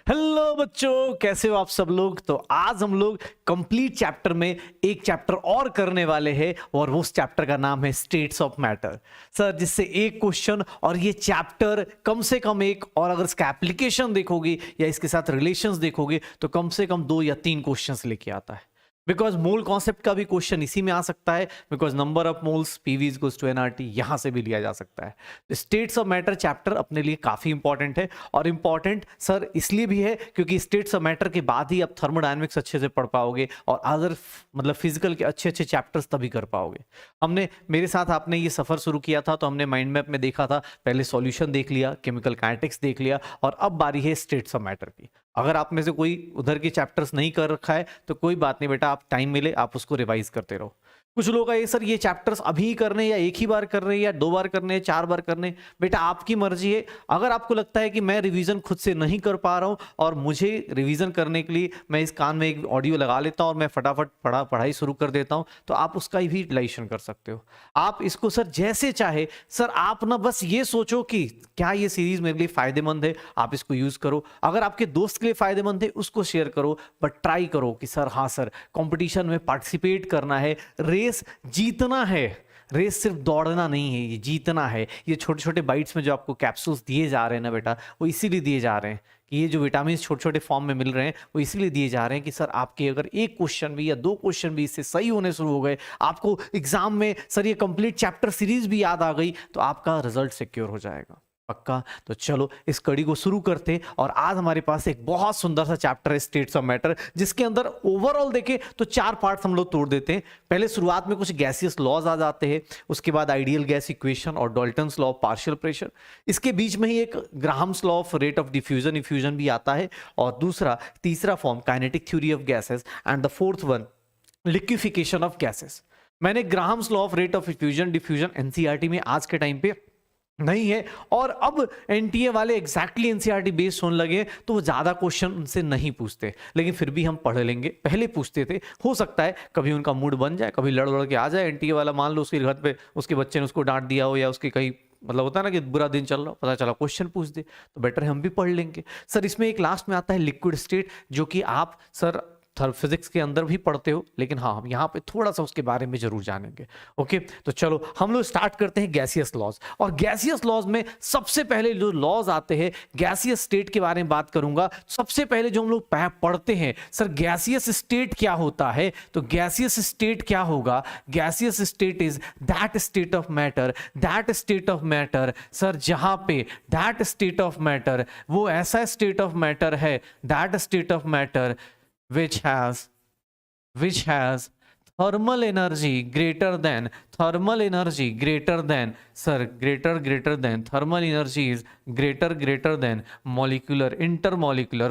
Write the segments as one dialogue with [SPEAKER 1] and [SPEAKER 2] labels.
[SPEAKER 1] Hello बच्चों, कैसे हो आप सब लोग। तो आज हम लोग कंप्लीट चैप्टर में एक चैप्टर और करने वाले हैं और उस चैप्टर का नाम है स्टेट्स ऑफ मैटर। सर, जिससे एक क्वेश्चन और ये चैप्टर कम से कम एक, और अगर इसका एप्लीकेशन देखोगे या इसके साथ रिलेशंस देखोगे तो कम से कम 2 या 3 क्वेश्चंस लेके आता है। बिकॉज मोल कॉन्सेप्ट का भी क्वेश्चन इसी में आ सकता है, because number of moles PV equals to NRT यहां से भी लिया जा सकता है। स्टेट्स ऑफ मैटर चैप्टर अपने लिए काफी इंपॉर्टेंट है, और इंपॉर्टेंट सर इसलिए भी है क्योंकि स्टेट्स ऑफ मैटर के बाद ही आप थर्मोडायनेमिक्स अच्छे से पढ़ पाओगे और अदर मतलब फिजिकल के अच्छे अच्छे चैप्टर्स तभी कर पाओगे। हमने मेरे साथ आपने ये सफर शुरू किया था तो हमने माइंड मैप में देखा था, पहले सॉल्यूशन देख लिया, केमिकल काइनेटिक्स देख लिया, और अब बारी है स्टेट्स ऑफ मैटर की। अगर आप में से कोई उधर के चैप्टर्स नहीं कर रखा है तो कोई बात नहीं बेटा, आप टाइम मिले आप उसको रिवाइज करते रहो। कुछ लोग का ये सर ये चैप्टर्स अभी ही करने या एक ही बार करने या 2 बार करने 4 बार करने, बेटा आपकी मर्जी है। अगर आपको लगता है कि मैं रिवीजन खुद से नहीं कर पा रहा हूं और मुझे रिवीजन करने के लिए मैं इस कान में एक ऑडियो लगा लेता हूं और मैं फटाफट पढ़ाई शुरू कर देता हूं, तो आप उसका भी रिलेशन कर सकते हो। आप इसको सर जैसे चाहे, सर आप ना बस ये सोचो कि क्या ये सीरीज मेरे लिए फायदेमंद है, आप इसको यूज करो। अगर आपके दोस्त के लिए फायदेमंद है उसको शेयर करो, बट ट्राई करो कि सर हाँ सर कंपटीशन में पार्टिसिपेट करना है, रेस जीतना है। रेस सिर्फ दौड़ना नहीं है, ये जीतना है। ये छोटे छोटे बाइट्स में जो आपको कैप्सूल्स दिए जा रहे हैं ना बेटा, वो इसीलिए दिए जा रहे हैं कि ये जो विटामिन छोटे छोटे फॉर्म में मिल रहे हैं वो इसीलिए दिए जा रहे हैं कि सर आपके अगर एक क्वेश्चन भी या 2 क्वेश्चन भी इससे सही होने शुरू हो गए, आपको एग्जाम में सर ये कंप्लीट चैप्टर सीरीज भी याद आ गई, तो आपका रिजल्ट सिक्योर हो जाएगा पक्का। तो चलो इस कड़ी को शुरू करते हैं। और आज हमारे पास एक बहुत सुंदर सा चैप्टर है स्टेट्स ऑफ मैटर, जिसके अंदर ओवरऑल देखें तो 4 पार्ट्स हम लोग तोड़ देते हैं। पहले शुरुआत में कुछ गैसियस लॉज आ जाते हैं, उसके बाद आइडियल गैस इक्वेशन और Dalton's law of partial pressure, इसके बीच में ही एक Graham's law of rate of diffusion effusion भी आता है, और तीसरा form kinetic theory of gases, and the fourth one liquefaction of gases. मैंने Graham's law of rate of effusion diffusion NCERT में आज के टाइम पे नहीं है, और अब एनटीए वाले एग्जैक्टली एनसीईआरटी बेस्ड होने लगे तो वो ज्यादा क्वेश्चन उनसे नहीं पूछते, लेकिन फिर भी हम पढ़ लेंगे। पहले पूछते थे, हो सकता है कभी उनका मूड बन जाए, कभी लड़ लड़ के आ जाए एनटीए वाला, मान लो उसके घर पे उसके बच्चे ने उसको डांट दिया हो या उसके कहीं मतलब होता है ना कि बुरा दिन चल रहा हो, पता चला क्वेश्चन पूछ दे, तो बेटर है हम भी पढ़ लेंगे। सर इसमें एक लास्ट में आता है लिक्विड स्टेट, जो कि आप सर फिजिक्स के अंदर भी पढ़ते हो, लेकिन हाँ हम यहाँ पे थोड़ा सा उसके बारे में जरूर जानेंगे। ओके, तो चलो हम लोग स्टार्ट करते हैं गैसियस लॉज। और गैसियस लॉज में सबसे पहले जो लॉज आते हैं, गैसियस स्टेट के बारे में बात करूंगा। सबसे पहले जो हम लोग पढ़ते हैं, सर गैसियस स्टेट क्या होता है, तो गैसियस स्टेट क्या होगा, gaseous state is that state of matter, that state of matter sir जहां पे दैट स्टेट ऑफ मैटर वो ऐसा स्टेट ऑफ मैटर है, that state of matter which has thermal energy greater than thermal energy greater than sir greater than thermal energy is greater than molecular intermolecular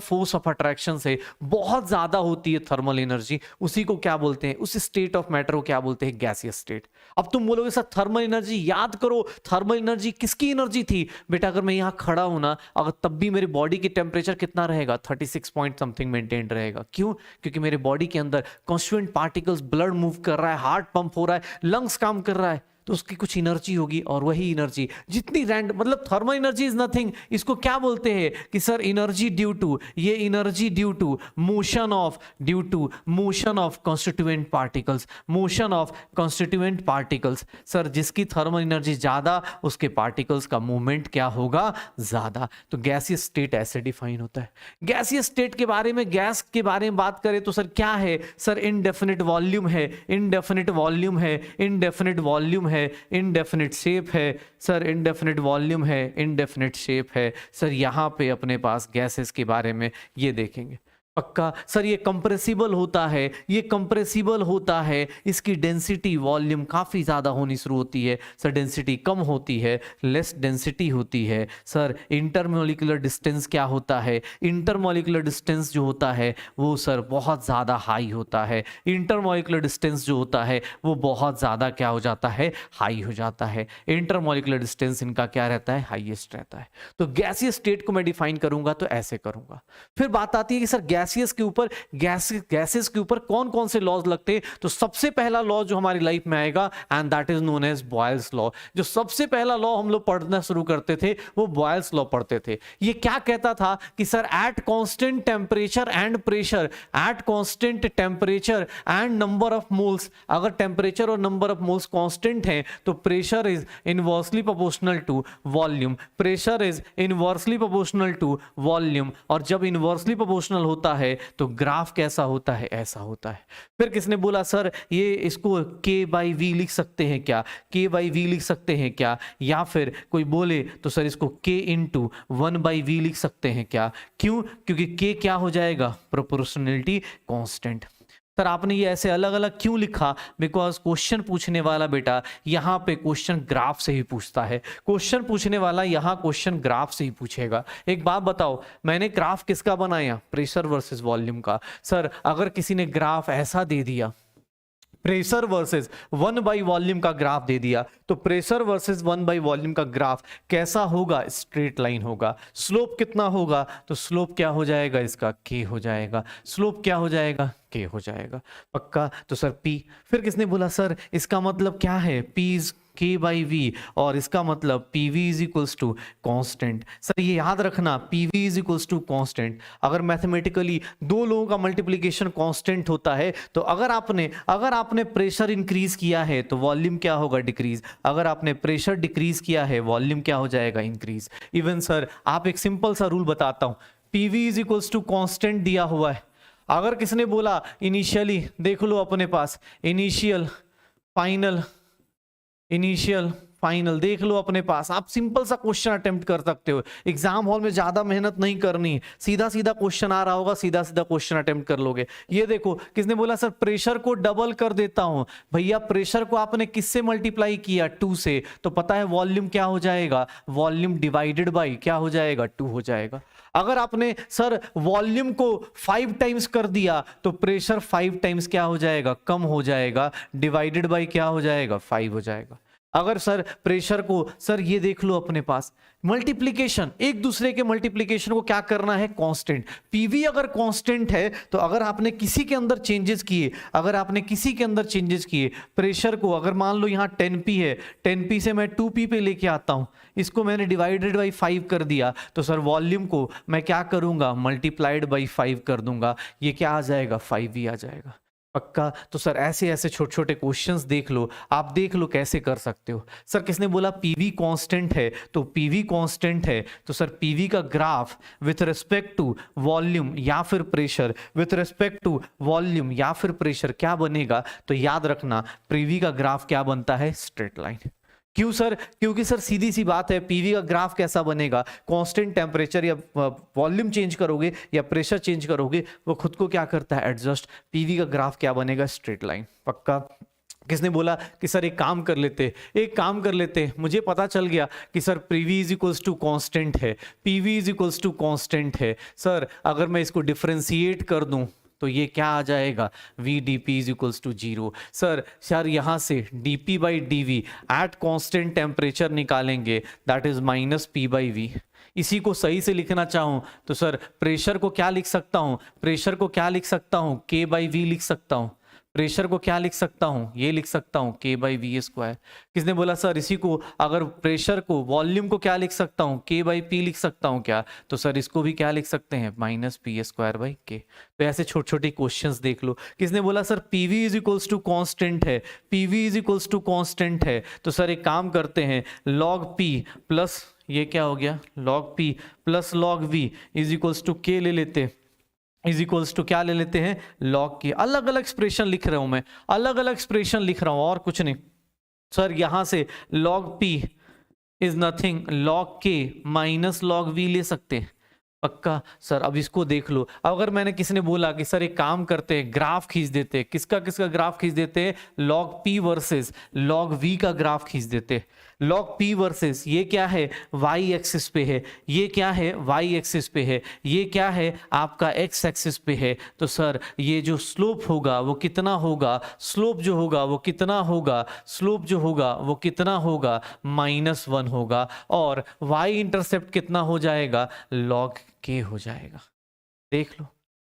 [SPEAKER 1] force of attraction से बहुत ज्यादा होती है thermal energy, उसी को क्या बोलते हैं, उस स्टेट ऑफ मैटर को क्या बोलते हैं, गैसियस स्टेट। अब तुम बोलोगे सर थर्मल एनर्जी, याद करो थर्मल एनर्जी किसकी एनर्जी थी बेटा, अगर मैं यहां खड़ा हूं ना, अगर तब भी मेरे बॉडी की टेम्परेचर कितना रहेगा, 36 पॉइंट समथिंग मेंटेन रहेगा। क्यों? क्योंकि मेरे बॉडी के अंदर कॉन्स्टिट्यूएंट पार्टिकल्स, ब्लड मूव कर रहा है, हार्ट पंप हो रहा है, लंग्स काम कर रहा है, तो उसकी कुछ एनर्जी होगी, और वही एनर्जी जितनी रैंड मतलब थर्मल एनर्जी इज नथिंग, इसको क्या बोलते हैं कि सर एनर्जी ड्यू टू, ये energy due to motion of constituent particles, sir जिसकी थर्मल एनर्जी ज्यादा उसके पार्टिकल्स का मूवमेंट क्या होगा, ज्यादा। तो गैसियस स्टेट ऐसे डिफाइन होता है। गैसियस स्टेट के बारे में, गैस के बारे में बात करें तो सर क्या है, सर इनडेफिनिट वॉल्यूम है, इनडेफिनिट शेप है सर, इनडेफिनिट वॉल्यूम है, इनडेफिनिट शेप है सर। यहां पे अपने पास गैसेस के बारे में ये देखेंगे पक्का। सर ये कंप्रेसिबल होता है, इसकी डेंसिटी वॉल्यूम काफी ज्यादा होनी शुरू होती है सर, डेंसिटी कम होती है, लेस डेंसिटी होती है सर। इंटरमोलिकुलर डिस्टेंस क्या होता है, इंटरमोलिकुलर डिस्टेंस जो होता है वो सर बहुत ज्यादा हाई होता है, इंटरमोलिकुलर डिस्टेंस जो होता है वो बहुत ज्यादा क्या हो जाता है, हाई हो जाता है। इंटरमोलिकुलर डिस्टेंस इनका क्या रहता है, हाईएस्ट रहता है। तो गैसियस स्टेट को मैं डिफाइन करूंगा तो ऐसे करूंगा। फिर बात आती है कि सर गैसियस गैसियस के ऊपर, गैसेस के ऊपर कौन कौन से लॉज लगते हैं, तो सबसे पहला लॉ जो हमारी लाइफ में आएगा and that is known as Boyle's law. जो सबसे पहला लॉ हम लोग पढ़ना शुरू करते थे वो बॉयल्स लॉ पढ़ते थे। ये क्या कहता था कि sir at constant temperature and pressure, at constant temperature and number of moles, अगर टेम्परेचर और नंबर ऑफ मोल्स कांस्टेंट हैं तो pressure is inversely proportional to volume, pressure is inversely proportional to volume. और जब इनवर्सली प्रोपोर्शनल होता है तो graph कैसा होता है, ऐसा होता है। फिर किसने बोला सर ये इसको k बाई वी लिख सकते हैं क्या, k बाई वी लिख सकते हैं क्या, या फिर कोई बोले तो सर इसको k इंटू 1/v लिख सकते हैं क्या। क्यों? क्योंकि k क्या हो जाएगा, प्रोपोर्शनलिटी कांस्टेंट। सर आपने ये ऐसे अलग अलग क्यों लिखा, बिकॉज क्वेश्चन पूछने वाला बेटा यहाँ पे क्वेश्चन ग्राफ से ही पूछता है, क्वेश्चन पूछने वाला यहाँ क्वेश्चन ग्राफ से ही पूछेगा। एक बात बताओ, मैंने ग्राफ किसका बनाया, प्रेशर वर्सेस वॉल्यूम का। सर अगर किसी ने ग्राफ ऐसा दे दिया, प्रेशर वर्सेस 1/, वॉल्यूम का ग्राफ दे दिया, तो प्रेशर वर्सेस 1/, वॉल्यूम का ग्राफ कैसा होगा, स्ट्रेट लाइन होगा। स्लोप कितना होगा, तो स्लोप क्या हो जाएगा इसका, k हो जाएगा। स्लोप क्या हो जाएगा, k हो जाएगा। पक्का? तो सर p, फिर किसने बोला सर इसका मतलब क्या है, p is k by V, और इसका मतलब pv is equals to constant. Sir ये याद रखना, pv is equals to constant. अगर मैथमेटिकली दो लोगों का मल्टीप्लीकेशन कॉन्स्टेंट होता है तो अगर आपने प्रेशर इंक्रीज किया है तो वॉल्यूम क्या होगा, डिक्रीज। अगर आपने प्रेशर डिक्रीज किया है वॉल्यूम क्या हो जाएगा, इंक्रीज। इवन सर आप एक सिंपल सा रूल बताता हूं, pv is equals to constant दिया हुआ है। अगर किसने बोला इनिशियली, देख लो अपने पास इनिशियल फाइनल देख लो अपने पास, आप सिंपल सा क्वेश्चन अटेम्प्ट कर सकते हो। एग्जाम हॉल में ज्यादा मेहनत नहीं करनी, सीधा सीधा क्वेश्चन आ रहा होगा, सीधा सीधा क्वेश्चन अटेम्प्ट कर लोगे। ये देखो किसने बोला सर प्रेशर को डबल कर देता हूं, भैया प्रेशर को आपने किससे मल्टीप्लाई किया, 2 से, तो पता है वॉल्यूम क्या हो जाएगा, वॉल्यूम डिवाइडेड बाई क्या हो जाएगा, 2 हो जाएगा। अगर आपने सर वॉल्यूम को 5 टाइम्स कर दिया तो प्रेशर 5 टाइम्स क्या हो जाएगा, कम हो जाएगा, डिवाइडेड बाई क्या हो जाएगा, 5 हो जाएगा। अगर सर प्रेशर को, सर ये देख लो अपने पास मल्टीप्लिकेशन, एक दूसरे के मल्टीप्लिकेशन को क्या करना है, कांस्टेंट। पीवी अगर कांस्टेंट है तो अगर आपने किसी के अंदर चेंजेस किए, प्रेशर को अगर मान लो यहाँ 10p है, 10p से मैं 2p पे लेके आता हूं, इसको मैंने डिवाइडेड बाई 5 कर दिया, तो सर वॉल्यूम को मैं क्या करूंगा, मल्टीप्लाइड बाई 5 कर दूंगा, ये क्या आ जाएगा, 5v आ जाएगा। पक्का? तो सर ऐसे ऐसे छोटे छोटे क्वेश्चंस देख लो, आप देख लो कैसे कर सकते हो। सर किसने बोला पीवी कांस्टेंट है, तो पीवी कांस्टेंट है तो सर पीवी का graph with respect to volume या फिर pressure, with respect to volume या फिर प्रेशर क्या बनेगा, तो याद रखना पीवी का ग्राफ क्या बनता है, स्ट्रेट लाइन। क्यों सर? क्योंकि सर सीधी सी बात है, पीवी का ग्राफ कैसा बनेगा, कांस्टेंट टेम्परेचर या वॉल्यूम चेंज करोगे या प्रेशर चेंज करोगे वो खुद को क्या करता है, एडजस्ट। पीवी का ग्राफ क्या बनेगा, स्ट्रेट लाइन। पक्का? किसने बोला कि सर एक काम कर लेते, मुझे पता चल गया कि sir PV is equals to constant है, PV is equals to constant है। सर अगर मैं इसको डिफरेंशिएट कर दूं तो ये क्या आ जाएगा, v dp is equals to 0। Sir यहाँ से dp by dv at constant temperature निकालेंगे, that is minus p by v। इसी को सही से लिखना चाहूँ तो सर प्रेशर को क्या लिख सकता हूँ, k बाई v लिख सकता हूँ। प्रेशर को क्या लिख सकता हूँ, ये लिख सकता हूँ k बाई वी स्क्वायर। किसने बोला सर इसी को, अगर प्रेशर को, वॉल्यूम को क्या लिख सकता हूँ, k बाई पी लिख सकता हूँ क्या, तो सर इसको भी क्या लिख सकते हैं, माइनस पी स्क्वायर बाई के। तो ऐसे छोटे छोटे क्वेश्चंस देख लो। किसने बोला sir PV is equals to constant है, PV is equals to constant है, तो सर एक काम करते हैं, लॉग पी प्लस ये क्या हो गया, log P plus log V is equals to K ले लेते हैं, इज इक्वल्स टू क्या ले लेते हैं, लॉग की। अलग अलग एक्सप्रेशन लिख रहा हूं मैं, अलग अलग एक्सप्रेशन लिख रहा हूं और कुछ नहीं। सर यहां से log P is nothing, log के माइनस लॉग वी ले सकते हैं। पक्का? सर अब इसको देख लो, अगर मैंने किसने बोला कि सर एक काम करते हैं, ग्राफ खींच देते हैं, किसका ग्राफ खींच देते हैं, log P versus log V का ग्राफ खींच देते हैं। लॉग पी वर्सेस ये क्या है, वाई एक्सिस पे है, ये क्या है, वाई एक्सिस पे है, ये क्या है आपका एक्स एक्सिस पे है। तो सर ये जो स्लोप होगा वो कितना होगा, स्लोप जो होगा वो कितना होगा, स्लोप जो होगा वो कितना होगा, -1 होगा, और वाई इंटरसेप्ट कितना हो जाएगा, लॉग के हो जाएगा। देख लो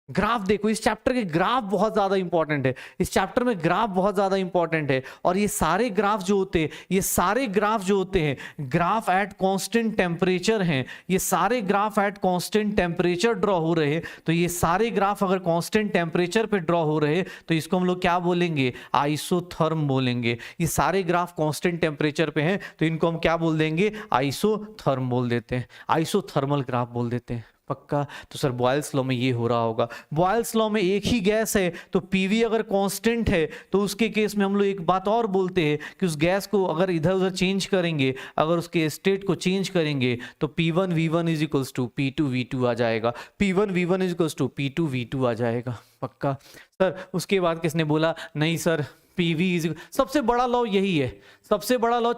[SPEAKER 1] ग्राफ देखो, इस चैप्टर के ग्राफ बहुत ज्यादा इंपॉर्टेंट है, इस चैप्टर में ग्राफ बहुत ज्यादा इंपॉर्टेंट है। और ये सारे ग्राफ जो होते हैं, ये सारे ग्राफ जो होते हैं, ग्राफ एट कांस्टेंट टेम्परेचर हैं, ये सारे graph at constant temperature draw हो रहे हैं। तो ये सारे ग्राफ अगर कांस्टेंट टेम्परेचर पे ड्रॉ हो रहे हैं तो इसको हम लोग क्या बोलेंगे, आइसोथर्म बोलेंगे। ये सारे ग्राफ कांस्टेंट टेम्परेचर पे हैं तो इनको हम क्या बोल देंगे, आइसोथर्म बोल देते हैं, आइसोथर्मल ग्राफ बोल देते हैं। पक्का? तो सर बॉयल्स लॉ में ये हो रहा होगा। बॉयल्स लॉ में एक ही गैस है तो पीवी अगर कांस्टेंट है तो उसके केस में हम लोग एक बात और बोलते हैं कि उस गैस को अगर इधर उधर चेंज करेंगे, अगर उसके स्टेट को चेंज करेंगे तो P1 V1 is equals to P2 V2 आ जाएगा, P1 V1 is equals to P2 V2 आ जाएगा। पक्का? सर उसके बाद किसने बोला नहीं सर पीवी इज, सबसे बड़ा लॉ यही है, सबसे बड़ा लॉ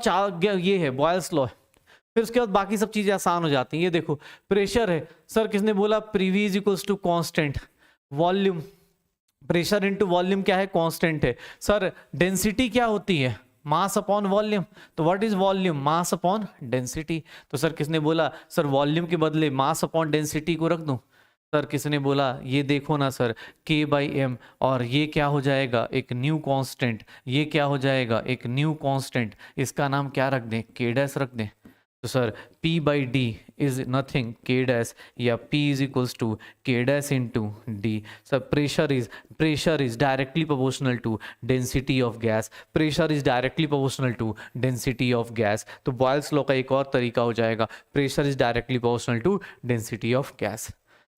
[SPEAKER 1] ये है बॉयल्स लॉ। फिर उसके बाद बाकी सब चीजें आसान हो जाती हैं। ये देखो प्रेशर है, सर किसने बोला PV is equals to constant, volume, pressure into volume क्या है, कांस्टेंट है। सर डेंसिटी क्या होती है, मास अपॉन वॉल्यूम, तो what is volume, mass upon density. तो सर किसने बोला सर वॉल्यूम के बदले मास अपॉन डेंसिटी को रख दूं, सर किसने बोला ये देखो ना सर K/m, और ये क्या हो जाएगा एक न्यू कांस्टेंट, ये क्या हो जाएगा एक न्यू कांस्टेंट, इसका नाम क्या रख दें, K डैश रख दें। तो sir P/D is nothing K dash, या P is equals to K dash into D। Sir pressure is directly proportional to density of gas, pressure is directly proportional to density of gas. तो Boyle's law का एक और तरीका हो जाएगा, pressure is directly proportional to density of gas.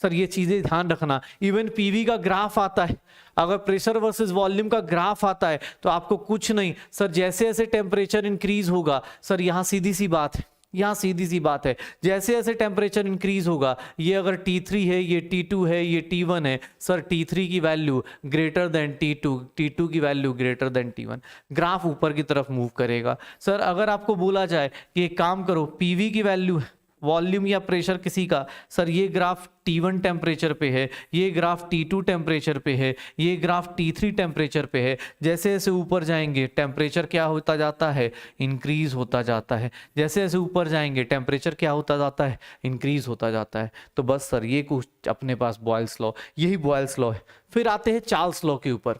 [SPEAKER 1] Sir ये चीजें ध्यान रखना। इवन पीवी का ग्राफ आता है, अगर प्रेशर वर्सेस वॉल्यूम का ग्राफ आता है तो आपको कुछ नहीं सर, जैसे जैसे टेम्परेचर इंक्रीज होगा, सर यहाँ सीधी सी बात है, यहाँ सीधी सी बात है, जैसे जैसे टेम्परेचर इंक्रीज होगा, ये अगर T3 है, ये T2 है, ये T1 है, सर T3 की value greater than T2, T2 की value greater than T1, graph ऊपर की तरफ मूव करेगा। सर अगर आपको बोला जाए कि एक काम करो, पीवी की वैल्यू, वॉल्यूम या प्रेशर किसी का, सर ये ग्राफ T1 टेम्परेचर पे है, ये ग्राफ T2 टेम्परेचर पे है, ये ग्राफ T3 टेम्परेचर पे है, जैसे जैसे ऊपर जाएंगे टेम्परेचर क्या होता जाता है, इंक्रीज होता जाता है, जैसे जैसे ऊपर जाएंगे टेम्परेचर क्या होता जाता है, इंक्रीज होता जाता है। तो बस सर ये कुछ अपने पास बॉयल्स लॉ, यही बॉयल्स लॉ है। फिर आते हैं चार्ल्स लॉ के ऊपर,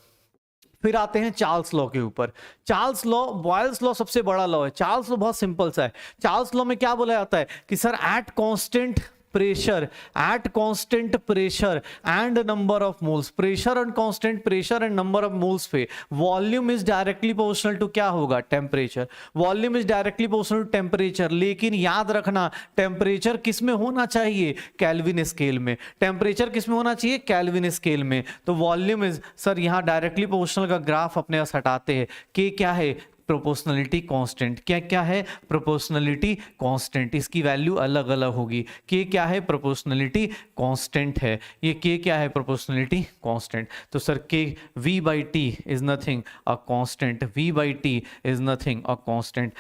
[SPEAKER 1] फिर आते हैं चार्ल्स लॉ के ऊपर। चार्ल्स लॉ, बॉयल्स लॉ सबसे बड़ा लॉ है, चार्ल्स लॉ बहुत सिंपल सा है। चार्ल्स लॉ में क्या बोला जाता है कि sir at constant pressure, at constant pressure and number of moles, pressure and constant pressure and number of moles पे volume is directly proportional to क्या होगा, temperature, volume is directly proportional to temperature. लेकिन याद रखना temperature किस में होना चाहिए, केल्विन स्केल में, टेम्परेचर किस में होना चाहिए, केल्विन स्केल में। तो वॉल्यूम इज, सर यहाँ डायरेक्टली प्रोपोर्शनल का ग्राफ अपने पास हटाते हैं, के क्या है, प्रोपोर्शनलिटी कांस्टेंट, क्या क्या है, प्रोपोर्शनलिटी कांस्टेंट, इसकी वैल्यू अलग अलग होगी। के क्या है, प्रोपोर्शनलिटी कांस्टेंट है, ये के क्या है, प्रोपोर्शनलिटी कांस्टेंट। तो सर के V/T is nothing a constant, V/T is nothing a constant.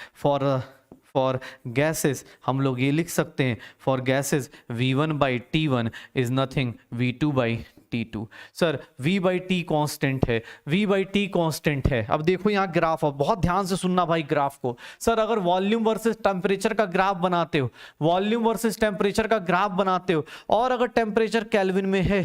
[SPEAKER 1] For gases हम लोग ये लिख सकते हैं, for gases V1/T1 is nothing V2/T2। Sir V/T constant है, V/T कांस्टेंट है। अब देखो यहाँ ग्राफ, अब बहुत ध्यान से सुनना भाई ग्राफ को। सर अगर वॉल्यूम वर्सेस टेम्परेचर का ग्राफ बनाते हो, वॉल्यूम वर्सेस टेम्परेचर का ग्राफ बनाते हो, और अगर टेम्परेचर केल्विन में है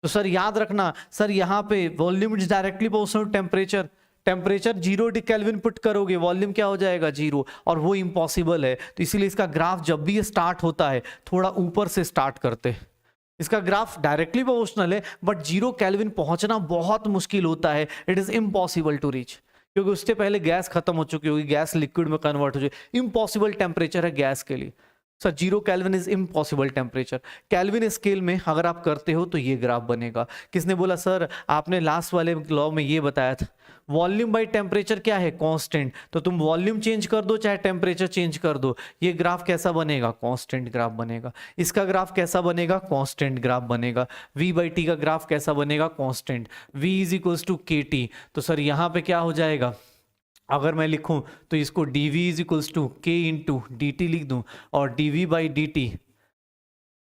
[SPEAKER 1] तो सर याद रखना, सर यहाँ पे volume is directly proportional to temperature, temperature 0 kelvin put करोगे वॉल्यूम क्या हो जाएगा, 0, और वो इम्पॉसिबल है। तो इसीलिए इसका ग्राफ जब भी स्टार्ट होता है थोड़ा ऊपर से स्टार्ट करते हैं। इसका ग्राफ डायरेक्टली प्रोपोर्शनल है बट 0 केल्विन पहुंचना बहुत मुश्किल होता है, it is impossible to reach, क्योंकि उससे पहले गैस खत्म हो चुकी होगी, गैस लिक्विड में कन्वर्ट हो चुकी, इम्पॉसिबल टेम्परेचर है गैस के लिए। Sir 0 kelvin is impossible temperature. Kelvin scale में अगर आप करते हो तो ये ग्राफ बनेगा। किसने बोला, सर आपने लास्ट वाले लॉ में ये बताया था वॉल्यूम बाई टेम्परेचर क्या है, कांस्टेंट, तो तुम वॉल्यूम चेंज कर दो चाहे टेम्परेचर चेंज कर दो, ये ग्राफ कैसा बनेगा, कांस्टेंट ग्राफ बनेगा। इसका ग्राफ कैसा बनेगा, कांस्टेंट ग्राफ बनेगा। V/T का ग्राफ कैसा बनेगा, constant, V is equals to KT। तो सर यहाँ पे क्या हो जाएगा, अगर मैं लिखूं तो इसको dV is equals to K into dt लिख दूं, और dV/dt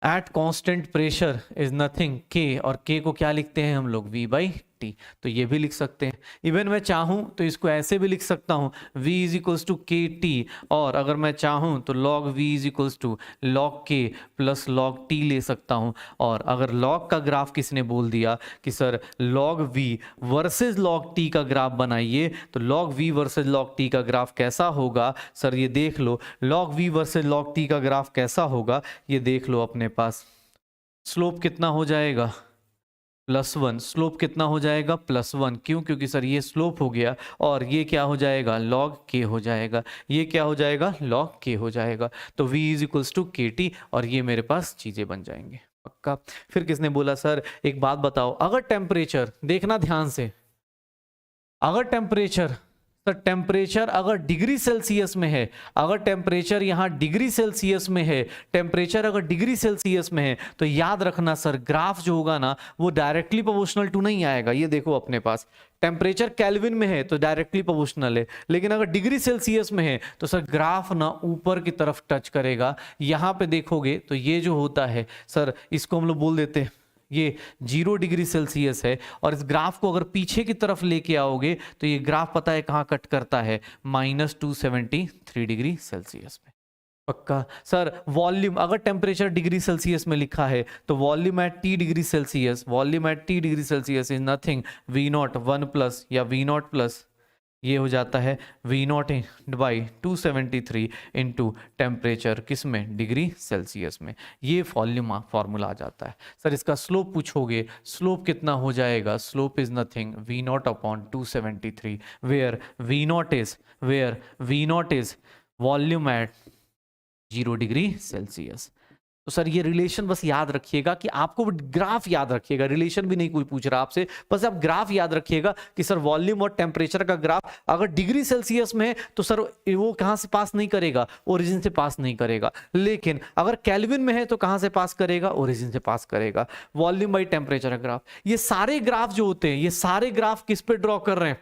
[SPEAKER 1] at constant pressure is nothing K, और K को क्या लिखते हैं हम लोग, V/T। टी, तो ये भी लिख सकते हैं। इवन मैं चाहूँ तो इसको ऐसे भी लिख सकता हूँ v is equals to K T, और अगर मैं चाहूँ तो log v इज इक्वल्स टू log k plus log t ले सकता हूँ। और अगर log का ग्राफ किसने बोल दिया कि sir log v versus log t का ग्राफ बनाइए, तो log v versus log t का ग्राफ कैसा होगा सर, ये देख लो। log v versus log t का ग्राफ कैसा होगा ये देख लो अपने पास। स्लोप कितना हो जाएगा +1, स्लोप कितना हो जाएगा +1, क्यों? क्योंकि सर ये स्लोप हो गया और ये क्या हो जाएगा log k हो जाएगा, ये क्या हो जाएगा log k हो जाएगा। तो v is equals to K T, और ये मेरे पास चीजें बन जाएंगे पक्का। फिर किसने बोला सर एक बात बताओ, अगर टेम्परेचर, देखना ध्यान से, अगर टेम्परेचर, सर टेम्परेचर अगर डिग्री सेल्सियस में है, अगर टेम्परेचर यहाँ डिग्री सेल्सियस में है, टेम्परेचर अगर डिग्री सेल्सियस में है, तो याद रखना सर ग्राफ जो होगा ना वो डायरेक्टली प्रोपोर्शनल टू नहीं आएगा। ये देखो अपने पास टेम्परेचर केल्विन में है तो डायरेक्टली प्रोपोर्शनल है, लेकिन अगर डिग्री सेल्सियस में है तो सर ग्राफ ना ऊपर की तरफ टच करेगा। यहाँ पे देखोगे तो ये जो होता है सर, इसको हम लोग बोल देते हैं ये 0 डिग्री सेल्सियस है, और इस ग्राफ को अगर पीछे की तरफ लेके आओगे तो ये ग्राफ पता है कहाँ कट करता है, -273 डिग्री सेल्सियस में पक्का। सर वॉल्यूम, अगर टेम्परेचर डिग्री सेल्सियस में लिखा है तो volume at T degree Celsius, volume at T degree Celsius is nothing V not 1 plus या V नॉट प्लस, ये हो जाता है V not by 273 into temperature किस में, डिग्री सेल्सियस में। ये वॉल्यूम फॉर्मूला आ जाता है। सर इसका स्लोप पूछोगे, स्लोप कितना हो जाएगा, slope is nothing V not upon 273 where V not is volume at 0 degree Celsius. तो सर ये रिलेशन बस याद रखिएगा कि आपको ग्राफ याद रखिएगा, रिलेशन भी नहीं कोई पूछ रहा आपसे, बस आप ग्राफ याद रखिएगा कि सर वॉल्यूम और टेम्परेचर का ग्राफ अगर डिग्री सेल्सियस में है तो सर वो कहां से पास नहीं करेगा, ओरिजिन से पास नहीं करेगा, लेकिन अगर केल्विन में है तो कहां से पास करेगा, ओरिजिन से पास करेगा। वॉल्यूम बाई टेम्परेचर का ग्राफ, ये सारे ग्राफ जो होते हैं, ये सारे ग्राफ किस पे ड्रॉ कर रहे हैं,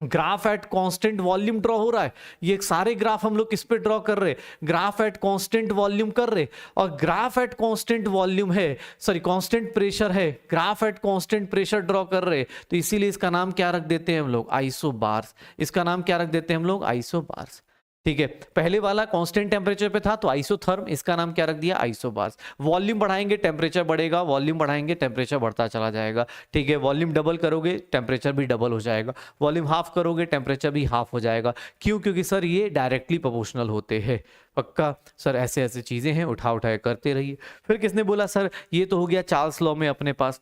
[SPEAKER 1] graph at constant volume draw हो रहा है। ये सारे ग्राफ हम लोग किस पे ड्रॉ कर रहे, ग्राफ एट कांस्टेंट वॉल्यूम कर रहे, और ग्राफ एट कांस्टेंट वॉल्यूम है, सॉरी कांस्टेंट प्रेशर है, graph at constant pressure draw कर रहे, तो इसीलिए इसका नाम क्या रख देते हैं हम लोग, आइसोबार्स। इसका नाम क्या रख देते हैं हम लोग, आइसोबार्स। ठीक है, पहले वाला कांस्टेंट टेम्परेचर पे था तो आइसोथर्म, इसका नाम क्या रख दिया, आइसोबार्स। वॉल्यूम बढ़ाएंगे टेम्परेचर बढ़ेगा, वॉल्यूम बढ़ाएंगे टेम्परेचर बढ़ता चला जाएगा। ठीक है, वॉल्यूम डबल करोगे टेम्परेचर भी डबल हो जाएगा, वॉल्यूम हाफ करोगे टेम्परेचर भी हाफ हो जाएगा। क्यों? क्योंकि सर ये डायरेक्टली प्रोपोर्शनल होते हैं पक्का। सर ऐसे ऐसे चीजें हैं, उठा उठाए करते रहिए। फिर किसने बोला सर, ये तो हो गया चार्ल्स लॉ में अपने पास।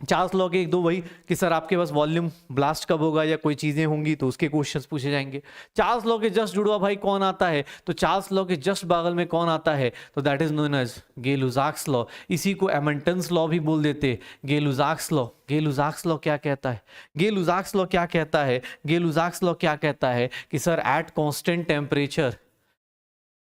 [SPEAKER 1] चार्ल्स लॉ के एक दो वही कि सर आपके पास वॉल्यूम ब्लास्ट कब होगा या कोई चीजें होंगी तो उसके क्वेश्चंस पूछे जाएंगे। चार्ल्स लॉ के जस्ट जुड़वा भाई कौन आता है, तो चार्ल्स लॉ के जस्ट बगल में कौन आता है, तो that is known as Gay-Lussac's law. इसी को एमंटन्स लॉ भी बोल देते, गे-लुसाक्स लॉ। गे-लुसाक्स लॉ क्या कहता है, गे-लुसाक्स लॉ क्या कहता है, गे-लुसाक्स लॉ क्या कहता है कि sir at constant temperature,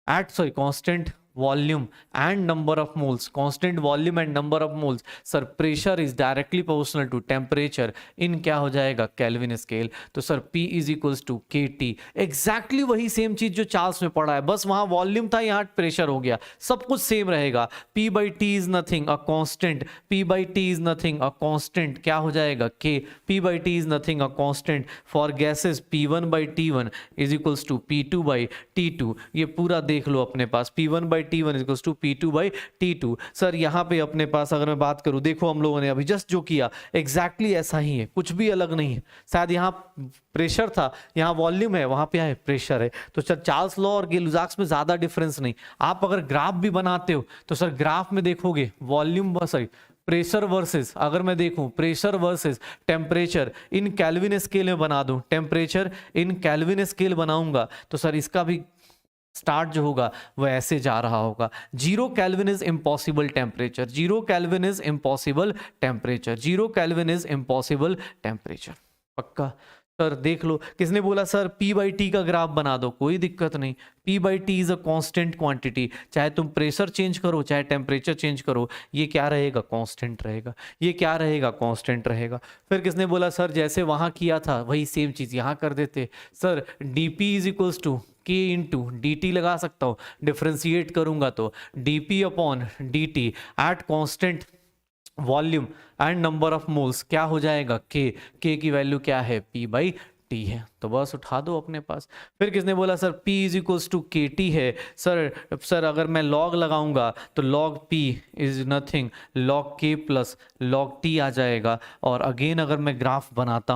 [SPEAKER 1] at sorry constant volume and number of moles, constant volume and number of moles, sir pressure is directly proportional to temperature in क्या हो जाएगा, केल्विन स्केल। तो sir P is equals to K T, exactly वही same चीज जो Charles में पढ़ा है, बस वहां वॉल्यूम था यहाँ प्रेशर हो गया, सब कुछ सेम रहेगा। P by T is nothing a constant, P by T is nothing a constant, क्या हो जाएगा K, P by T is nothing a constant for gases, P1 by T1 is equals to P2 by T2। ये पूरा देख लो अपने पास, P1 by T1 equals to P2 by T2। Sir यहाँ पे अपने पास अगर मैं बात करूं, देखो हम लोगों ने अभी जस्ट जो किया एग्जैक्टली ऐसा ही है, कुछ भी अलग नहीं है। शायद यहाँ प्रेशर था, यहाँ वॉल्यूम है, वहां पे है प्रेशर है। तो सर चार्ल्स लॉ और गे-लुसाक्स में ज्यादा डिफरेंस नहीं। आप अगर ग्राफ भी बनाते हो तो सर ग्राफ में देखोगे वॉल्यूम, सॉरी प्रेशर वर्सेस, अगर मैं देखूं pressure versus temperature in kelvin scale में बना दूं, टेम्परेचर इन केल्विन स्केल बनाऊंगा तो सर इसका भी स्टार्ट जो होगा वह ऐसे जा रहा होगा, 0 kelvin is impossible temperature, 0 kelvin is impossible temperature, 0 kelvin is impossible temperature पक्का। सर देख लो, किसने बोला सर P बाई टी का ग्राफ बना दो, कोई दिक्कत नहीं। P by T is a constant quantity, चाहे तुम प्रेशर चेंज करो चाहे टेम्परेचर चेंज करो, ये क्या रहेगा, कांस्टेंट रहेगा, ये क्या रहेगा, कांस्टेंट रहेगा। फिर किसने बोला सर जैसे वहां किया था वही सेम चीज यहाँ कर देते, sir dP is equals to K into D T लगा सकता हूँ, डिफ्रेंशिएट करूंगा तो dP upon dt at constant volume and number of moles क्या हो जाएगा, के की वैल्यू क्या है, P बाई टी है, तो बस उठा दो अपने पास। फिर किसने बोला sir P is equals to K T है, सर अगर मैं लॉग लगाऊंगा तो log P is nothing log K plus log T आ जाएगा। और अगेन अगर मैं ग्राफ बनाता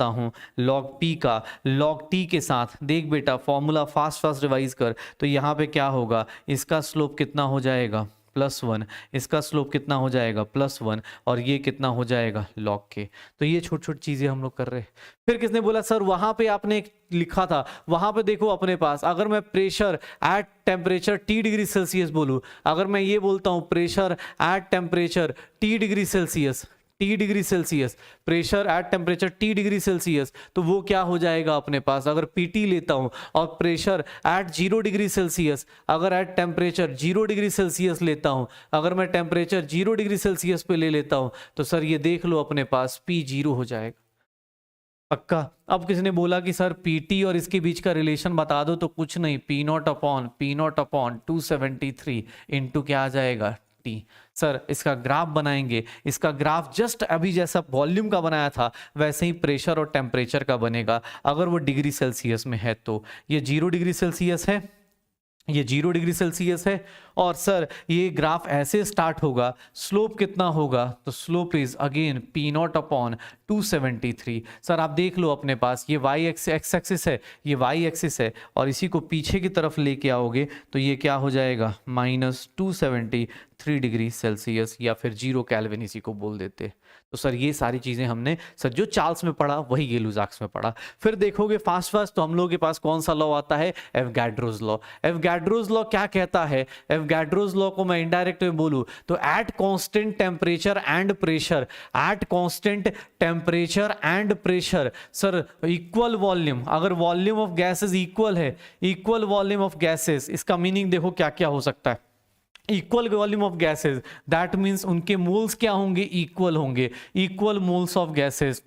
[SPEAKER 1] हूँ, लॉग P का लॉग T के साथ, देख बेटा फॉर्मूला फास्ट रिवाइज कर, तो यहाँ पे क्या होगा, इसका स्लोप कितना हो जाएगा +1, इसका स्लोप कितना हो जाएगा +1, और ये कितना हो जाएगा log k। तो ये छोटी छोटी चीजें हम लोग कर रहे हैं। फिर किसने बोला सर वहां पे आपने लिखा था, वहां पे देखो अपने पास, अगर मैं pressure at temperature T degree Celsius बोलूं, अगर मैं ये बोलता हूं pressure at temperature T degree Celsius, pressure at temperature T degree Celsius, तो वो क्या हो जाएगा अपने पास, अगर PT लेता हूं और प्रेशर एट 0 डिग्री सेल्सियस, अगर एट टेम्परेचर 0 डिग्री सेल्सियस लेता हूं, अगर मैं टेम्परेचर 0 डिग्री सेल्सियस पे ले लेता हूं, तो सर ये देख लो अपने पास P 0 हो जाएगा, पक्का। अब किसने बोला कि सर PT और इसके बीच का रिलेशन बता दो, तो कुछ नहीं, P0 अपॉन 273 इंटू क्या आ जाएगा T। सर इसका ग्राफ बनाएंगे, इसका ग्राफ जस्ट अभी जैसा वॉल्यूम का बनाया था वैसे ही प्रेशर और टेम्परेचर का बनेगा। अगर वो डिग्री सेल्सियस में है तो ये 0 डिग्री सेल्सियस है, ये 0 डिग्री सेल्सियस है, और सर ये ग्राफ ऐसे स्टार्ट होगा, स्लोप कितना होगा, तो slope is again P0 upon 273। Sir आप देख लो अपने पास, ये y एक्स एक्सिस है, ये y एक्सिस है, और इसी को पीछे की तरफ लेके आओगे तो ये क्या हो जाएगा -273 डिग्री सेल्सियस, या फिर 0 केल्विन इसी को बोल देते। तो सर ये सारी चीजें हमने सर जो चार्ल्स में पढ़ा वही गेलुज़ाक्स में पढ़ा। फिर देखोगे फास्ट तो हम लोगों के पास कौन सा लॉ आता है, एवोगाड्रोस लॉ। एवोगाड्रोस लॉ क्या कहता है, एवोगाड्रोस लॉ को मैं इनडायरेक्ट में बोलूं तो eight constant temperature and pressure, sir equal volume, अगर वॉल्यूम ऑफ गैसेस इक्वल है, इक्वल वॉल्यूम ऑफ गैसेस, इसका मीनिंग देखो क्या क्या हो सकता है, equal volume of gases, that means उनके मोल्स क्या होंगे, इक्वल होंगे, equal moles of gases.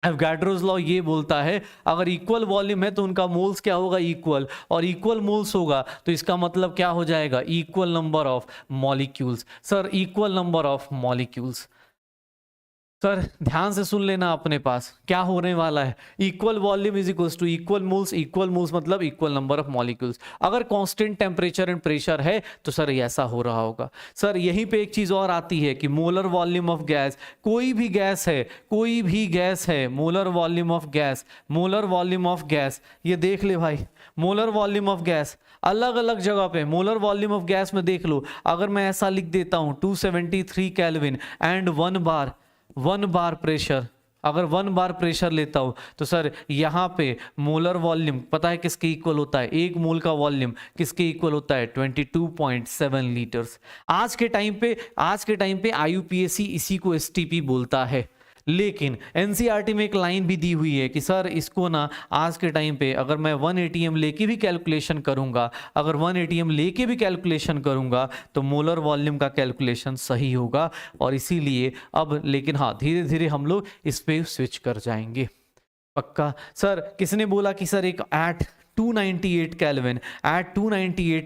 [SPEAKER 1] Avogadro's law ये बोलता है अगर इक्वल वॉल्यूम है तो उनका मोल्स क्या होगा, इक्वल, और इक्वल मोल्स होगा तो इसका मतलब क्या हो जाएगा, equal number of molecules. Sir equal number of molecules, sir ध्यान से सुन लेना, अपने पास क्या होने वाला है, equal volume is equals to equal moles मतलब इक्वल नंबर ऑफ मॉलिक्यूल्स। अगर कांस्टेंट टेम्परेचर एंड प्रेशर है तो सर ऐसा हो रहा होगा। सर यहीं पे एक चीज और आती है कि मोलर वॉल्यूम ऑफ गैस, कोई भी गैस है, मोलर वॉल्यूम ऑफ गैस, ये देख ले भाई, मोलर वॉल्यूम ऑफ गैस अलग अलग जगह पे, मोलर वॉल्यूम ऑफ गैस में देख लो, अगर मैं ऐसा लिख देता हूं 273 केल्विन एंड 1 बार प्रेशर, अगर 1 बार प्रेशर लेता हूं तो सर यहाँ पे मोलर वॉल्यूम पता है किसके इक्वल होता है, 1 मोल का वॉल्यूम किसके इक्वल होता है, 22.7 लीटर्स। आज के टाइम पे IUPAC इसी को STP बोलता है, लेकिन NCERT में एक लाइन भी दी हुई है कि सर इसको ना आज के टाइम पे अगर मैं 1 ATM लेके भी कैलकुलेशन करूंगा, तो मोलर वॉल्यूम का कैलकुलेशन सही होगा, और इसीलिए अब लेकिन हाँ धीरे धीरे हम लोग इस पे स्विच कर जाएंगे, पक्का। सर किसने बोला कि सर एक at 298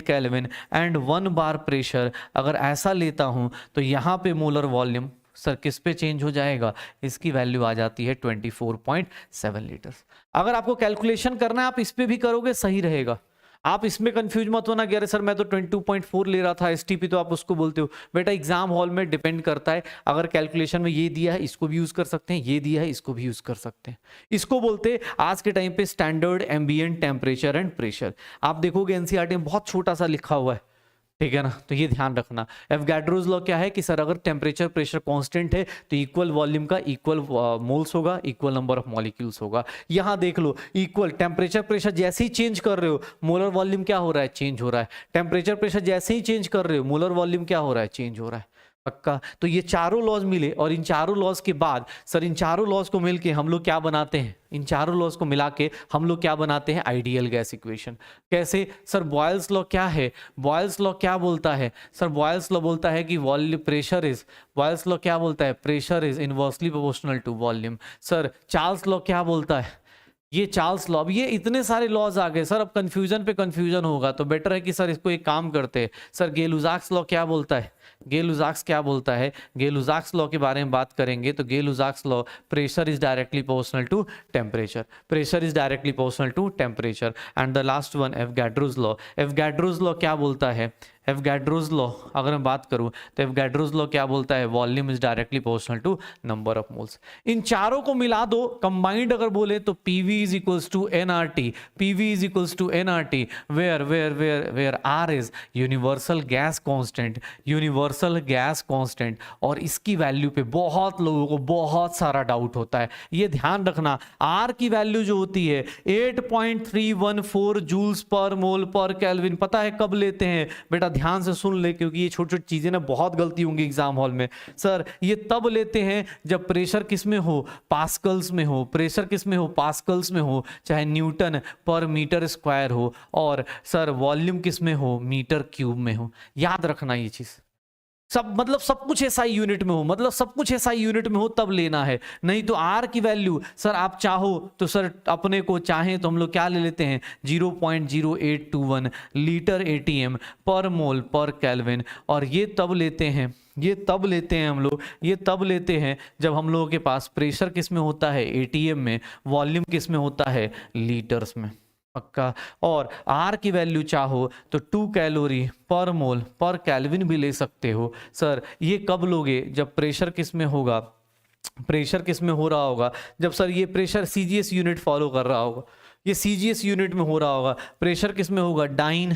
[SPEAKER 1] kelvin and 1 bar pressure अगर ऐसा लेता हूं तो यहाँ पे मोलर वॉल्यूम सर किस पे चेंज हो जाएगा, इसकी वैल्यू आ जाती है 24.7 लीटर्स। अगर आपको कैलकुलेशन करना है आप इस पे भी करोगे सही रहेगा, आप इसमें कंफ्यूज मत होना कि अरे सर मैं तो 22.4 ले रहा था STP, तो आप उसको बोलते हो। बेटा एग्जाम हॉल में डिपेंड करता है, अगर कैलकुलेशन में ये दिया है इसको भी यूज कर सकते हैं, ये दिया है इसको भी यूज कर सकते हैं। इसको बोलते आज के टाइम पे standard ambient temperature and pressure. आप देखोगे NCERT में बहुत छोटा सा लिखा हुआ है, ठीक है ना, तो ये ध्यान रखना। एवोगाड्रोस लॉ क्या है कि सर अगर टेम्परेचर प्रेशर कांस्टेंट है तो इक्वल वॉल्यूम का इक्वल मोल्स होगा, इक्वल नंबर ऑफ मॉलिक्यूल्स होगा। यहां देख लो इक्वल टेम्परेचर प्रेशर जैसे ही चेंज कर रहे हो मोलर वॉल्यूम क्या हो रहा है, चेंज हो रहा है। टेम्परेचर प्रेशर जैसे ही चेंज कर रहे हो मोलर वॉल्यूम क्या हो रहा है, चेंज हो रहा है, पक्का। तो ये चारों लॉज मिले, और इन चारों लॉज के बाद सर इन चारों लॉज को मिलके हम लोग क्या बनाते हैं, इन चारों लॉज को मिला के हम लोग क्या बनाते हैं, आइडियल गैस इक्वेशन। कैसे सर, बॉयल्स लॉ क्या है, बॉयल्स लॉ क्या बोलता है सर, बॉयल्स लॉ बोलता है कि pressure is inversely proportional to volume. Sir Charles law क्या बोलता है, ये चार्ल्स लॉ। अब ये इतने सारे लॉज आ गए सर, अब कंफ्यूजन पे कंफ्यूजन होगा, तो बेटर है कि सर इसको एक काम करते हैं। सर गेलुज़ाक्स लॉ क्या बोलता है, गे-लुसाक्स क्या बोलता है? गे-लुसाक्स लॉ के बारे में बात करेंगे तो Gay-Lussac's law, pressure is directly proportional to temperature, pressure is directly proportional to temperature. And the last one Avogadro's law, Avogadro's law क्या बोलता है? एवोगाड्रोस लॉ अगर मैं बात करूं तो एवोगाड्रोस लॉ क्या बोलता है? Volume is directly proportional to number of moles. इन चारों को मिला दो, कंबाइंड अगर बोले तो PV is equals to NRT, PV is equals to NRT, where R is universal gas constant, universal gas constant. और इसकी वैल्यू पे बहुत लोगों को बहुत सारा डाउट होता है, ये ध्यान रखना। आर की वैल्यू जो होती है 8.314 जूल्स पर मोल पर केल्विन, पता है कब लेते हैं बेटा? ध्यान से सुन ले, क्योंकि ये छोटी छोटी चीजें ना बहुत गलती होंगी एग्जाम हॉल में। सर ये तब लेते हैं जब प्रेशर किस में हो? पास्कल्स में हो। प्रेशर किस में हो? पास्कल्स में हो, चाहे न्यूटन पर मीटर स्क्वायर हो। और सर वॉल्यूम किस में हो? मीटर क्यूब में हो। याद रखना ये चीज, सब मतलब सब कुछ एसआई यूनिट में हो, मतलब सब कुछ एसआई यूनिट में हो तब लेना है। नहीं तो आर की वैल्यू सर आप चाहो तो सर अपने को चाहें तो हम लोग क्या ले लेते हैं? 0.0821 लीटर एटीएम पर मोल पर केल्विन। और ये तब लेते हैं, ये तब लेते हैं हम लोग, ये तब लेते हैं जब हम लोगों के पास प्रेशर किस में होता है? एटीएम में। वॉल्यूम किस में होता है? लीटर्स में। पक्का। और आर की वैल्यू चाहो तो 2 कैलोरी पर मोल पर केल्विन भी ले सकते हो। सर ये कब लोगे? जब प्रेशर किस में होगा? प्रेशर किस में हो रहा होगा? जब सर ये प्रेशर सीजीएस यूनिट फॉलो कर रहा होगा, ये सीजीएस यूनिट में हो रहा होगा। प्रेशर किस में होगा? डाइन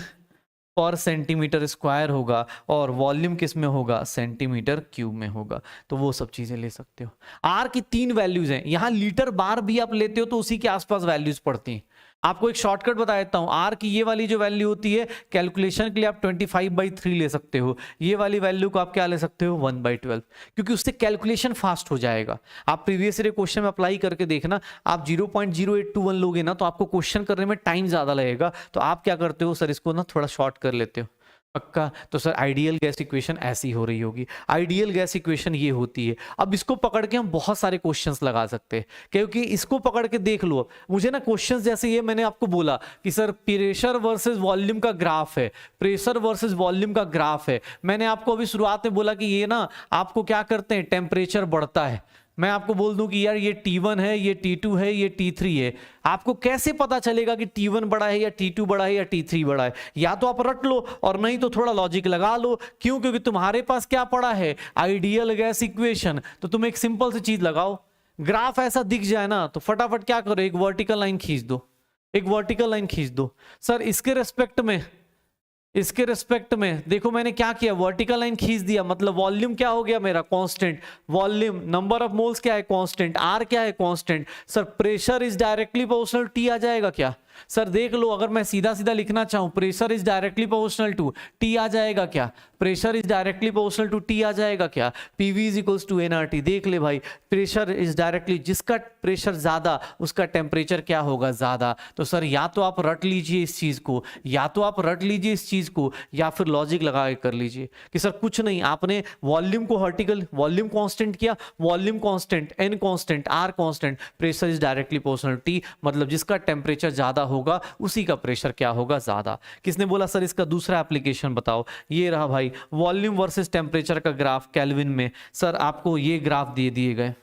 [SPEAKER 1] पर सेंटीमीटर स्क्वायर होगा। और वॉल्यूम किस में होगा? सेंटीमीटर क्यूब में होगा। तो वो सब चीजें ले सकते हो। आर की 3 वैल्यूज हैं, यहां लीटर बार भी आप लेते हो तो उसी के आसपास वैल्यूज पड़ती हैं। आपको एक शॉर्टकट बता देता हूं, आर की ये वाली जो वैल्यू होती है कैलकुलेशन के लिए आप 25/3 ले सकते हो। ये वाली वैल्यू को आप क्या ले सकते हो? 1/12, क्योंकि उससे कैलकुलेशन फास्ट हो जाएगा। आप प्रीवियस ईयर क्वेश्चन में अप्लाई करके देखना, आप 0.0821 लोगे ना तो आपको क्वेश्चन करने में टाइम ज्यादा लगेगा। तो आप क्या करते हो? सर इसको ना थोड़ा शॉर्ट कर लेते हो। पक्का। तो सर आइडियल गैस इक्वेशन ऐसी हो रही होगी। आइडियल गैस इक्वेशन ये होती है। अब इसको पकड़ के हम बहुत सारे क्वेश्चंस लगा सकते हैं, क्योंकि इसको पकड़ के देख लो। मुझे ना क्वेश्चंस जैसे ये मैंने आपको बोला कि सर प्रेशर वर्सेस वॉल्यूम का ग्राफ है, प्रेशर वर्सेस वॉल्यूम का ग्राफ है। मैंने आपको अभी शुरुआत में बोला कि ये ना आपको क्या करते हैं? टेम्परेचर बढ़ता है। मैं आपको बोल दूं कि यार ये T1 है, ये T2 है, ये T3 है। आपको कैसे पता चलेगा कि T1 बड़ा है या T2 बड़ा है या T3 बड़ा है? या तो आप रट लो और नहीं तो थोड़ा लॉजिक लगा लो। क्यों? क्योंकि तुम्हारे पास क्या पड़ा है? Ideal gas equation. तो तुम एक सिंपल सी चीज लगाओ, ग्राफ ऐसा दिख जाए ना तो फटाफट क्या करो? एक वर्टिकल लाइन खींच दो, एक वर्टिकल लाइन खींच दो। सर इसके रेस्पेक्ट में, इसके रेस्पेक्ट में देखो मैंने क्या किया? वर्टिकल लाइन खींच दिया, मतलब वॉल्यूम क्या हो गया मेरा? Constant. Volume, number of moles क्या है? कांस्टेंट। आर क्या है? Constant. Sir pressure is directly proportional T आ जाएगा क्या? सर देख लो, अगर मैं सीधा सीधा लिखना चाहूं pressure is directly proportional to T आ जाएगा क्या? Pressure is directly proportional to T आ जाएगा क्या? PV is equals to NRT. देख ले भाई, प्रेशर इज डायरेक्टली, जिसका प्रेशर ज्यादा उसका टेम्परेचर क्या होगा? ज्यादा। तो सर या तो आप रट लीजिए इस चीज को, या तो आप रट लीजिए इस चीज को, या फिर लॉजिक लगा के कर लीजिए कि सर कुछ नहीं, आपने वॉल्यूम को वर्टिकल वॉल्यूम कांस्टेंट किया, volume constant, N constant, R constant, pressure is directly proportional T, मतलब जिसका टेम्परेचर ज्यादा होगा उसी का प्रेशर क्या होगा? ज्यादा। किसने बोला सर इसका दूसरा एप्लीकेशन बताओ? ये रहा भाई, वॉल्यूम वर्सेस टेम्परेचर का ग्राफ केल्विन में। सर आपको ये ग्राफ दे दिए गए,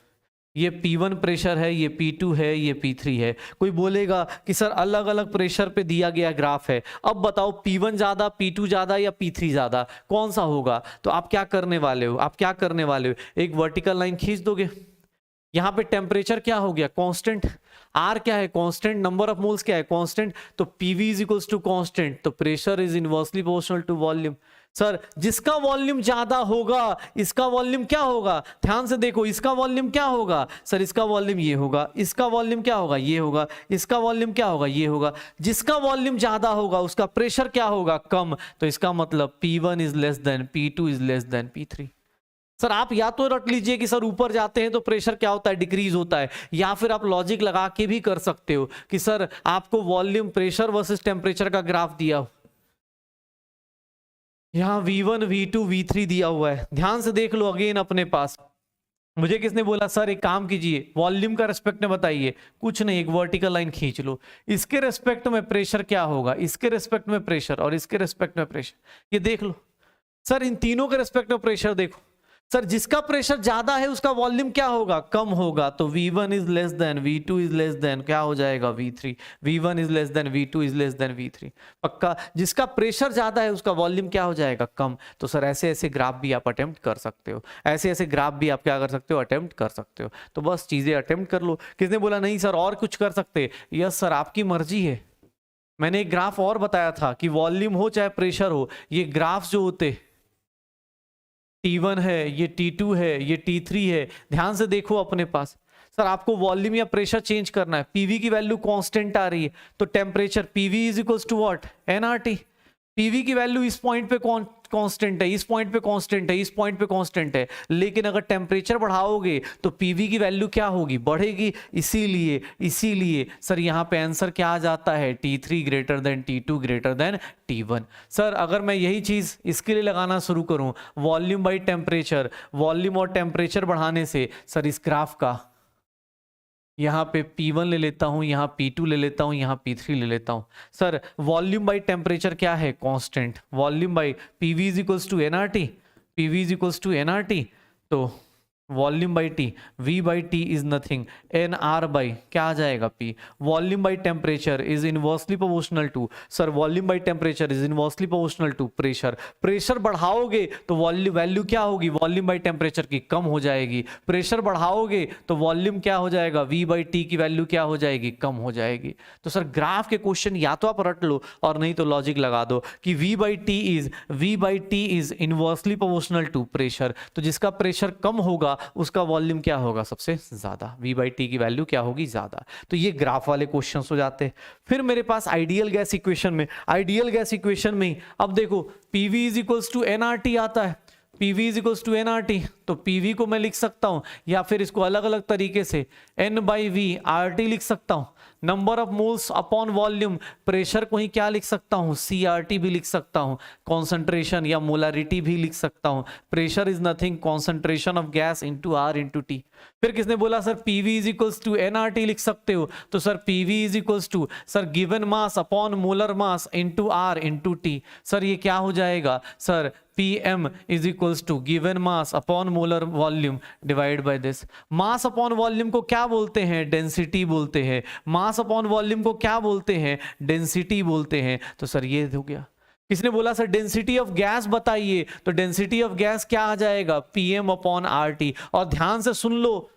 [SPEAKER 1] ये P1 प्रेशर है, ये P2 है, ये P3 है। कोई बोलेगा कि सर अलग अलग प्रेशर पे दिया गया ग्राफ है, अब बताओ P1 ज्यादा, P2 ज्यादा या P3 ज्यादा, कौन सा होगा? तो आप क्या करने वाले हो? आप क्या करने वाले हो? एक वर्टिकल लाइन खींच दोगे। यहां पे टेम्परेचर क्या हो गया? कांस्टेंट। आर क्या है? कांस्टेंट। नंबर ऑफ मोल्स क्या है? कांस्टेंट। तो PV is equals to constant, तो pressure is inversely proportional to volume. Sir जिसका वॉल्यूम ज्यादा होगा इसका वॉल्यूम क्या होगा? ध्यान से देखो, इसका वॉल्यूम क्या होगा? सर इसका वॉल्यूम ये होगा, इसका वॉल्यूम क्या होगा? ये होगा, इसका वॉल्यूम क्या होगा? ये होगा। जिसका वॉल्यूम ज्यादा होगा उसका प्रेशर क्या होगा? कम। तो इसका मतलब P1 is less than P2 is less than P3। Sir आप या तो रट लीजिए कि सर ऊपर जाते हैं तो प्रेशर क्या होता है? डिक्रीज होता है, या फिर आप लॉजिक लगा के भी कर सकते हो कि सर आपको वॉल्यूम, प्रेशर वर्सेस टेम्परेचर का ग्राफ दिया हो, यहां V1 V2 V3 दिया हुआ है। ध्यान से देख लो अगेन अपने पास। मुझे किसने बोला सर एक काम कीजिए, वॉल्यूम का रेस्पेक्ट में बताइए? कुछ नहीं, एक वर्टिकल लाइन खींच लो, इसके रेस्पेक्ट में प्रेशर क्या होगा, इसके रेस्पेक्ट में प्रेशर, और इसके रेस्पेक्ट में प्रेशर, ये देख लो। सर इन तीनों के रेस्पेक्ट में प्रेशर देखो, सर जिसका प्रेशर ज्यादा है उसका वॉल्यूम क्या होगा, कम होगा, तो V1 is less than V2 is less than क्या हो जाएगा V3, V1 is less than V2 is less than V3, पक्का। जिसका प्रेशर ज्यादा है उसका वॉल्यूम क्या हो जाएगा, कम। तो सर ऐसे ऐसे ग्राफ भी आप अटेम्प्ट कर सकते हो, ऐसे ऐसे ग्राफ भी आप क्या कर सकते हो, अटेम्प्ट कर सकते हो। तो बस चीजें अटेम्प्ट कर लो। किसने बोला नहीं सर और कुछ कर सकते, यस सर आपकी मर्जी है। मैंने एक ग्राफ और बताया था कि वॉल्यूम हो चाहे प्रेशर हो, ये ग्राफ जो होते T1 है, ये T2 है, ये T3 है, ध्यान से देखो अपने पास। सर आपको वॉल्यूम या प्रेशर चेंज करना है, पीवी की वैल्यू कांस्टेंट आ रही है, तो temperature PV is equals to what, NRT. PV की वैल्यू इस पॉइंट पे कांस्टेंट है, इस पॉइंट पे कांस्टेंट है, इस पॉइंट पे कांस्टेंट है, लेकिन अगर टेम्परेचर बढ़ाओगे तो पीवी की वैल्यू क्या होगी, बढ़ेगी। इसीलिए सर यहाँ पे आंसर क्या आ जाता है, T3 greater than T2 greater than T1। Sir अगर मैं यही चीज इसके लिए लगाना शुरू करूं, वॉल्यूम बाई टेम्परेचर, वॉल्यूम और टेम्परेचर बढ़ाने से, सर इस ग्राफ का यहाँ पे P1 ले लेता हूँ, यहाँ P2 ले लेता हूँ, यहाँ P3 ले लेता हूँ। सर वॉल्यूम बाई टेम्परेचर क्या है, constant, volume by PV is equals to NRT, PV is equals to NRT, तो volume by T, V by T is nothing, NR by क्या आ जाएगा P। Volume by temperature is inversely proportional to, sir volume by temperature is inversely proportional to pressure. Pressure बढ़ाओगे तो value क्या होगी, volume by temperature की कम हो जाएगी। प्रेशर बढ़ाओगे तो वॉल्यूम क्या हो जाएगा, V बाई टी की वैल्यू क्या हो जाएगी, कम हो जाएगी। तो सर ग्राफ के क्वेश्चन या तो आप रट लो और नहीं तो लॉजिक लगा दो कि V by T is inversely proportional to pressure, तो जिसका प्रेशर कम होगा उसका वॉल्यूम क्या होगा, सबसे ज्यादा, V बाई टी की वैल्यू क्या होगी, ज्यादा। तो ये ग्राफ वाले क्वेश्चंस हो जाते हैं। फिर मेरे पास आइडियल गैस इक्वेशन में अब देखो PV is equals to NRT आता है, PV is equals to NRT, तो PV को मैं लिख सकता हूं या फिर इसको अलग अलग तरीके से N बाई V RT लिख सकता हूं, number of moles upon volume. Pressure को ही क्या लिख सकता हूं, CRT भी लिख सकता हूं, कॉन्सेंट्रेशन या मोलारिटी भी लिख सकता हूं। Pressure is nothing concentration of gas into R into T। फिर किसने बोला sir PV is equals to NRT लिख सकते हो, तो sir PV is equals to sir given mass upon molar mass into R into T। Sir ये क्या हो जाएगा, sir Pm is equals to given mass upon molar volume divide by this. Mass upon volume को क्या बोलते हैं, density बोलते हैं। मास अपॉन वॉल्यूम को क्या बोलते हैं, डेंसिटी बोलते हैं। तो सर ये हो गया। किसने बोला सर डेंसिटी ऑफ गैस बताइए, तो डेंसिटी ऑफ गैस क्या आ जाएगा, Pm अपॉन RT। और ध्यान से सुन लो,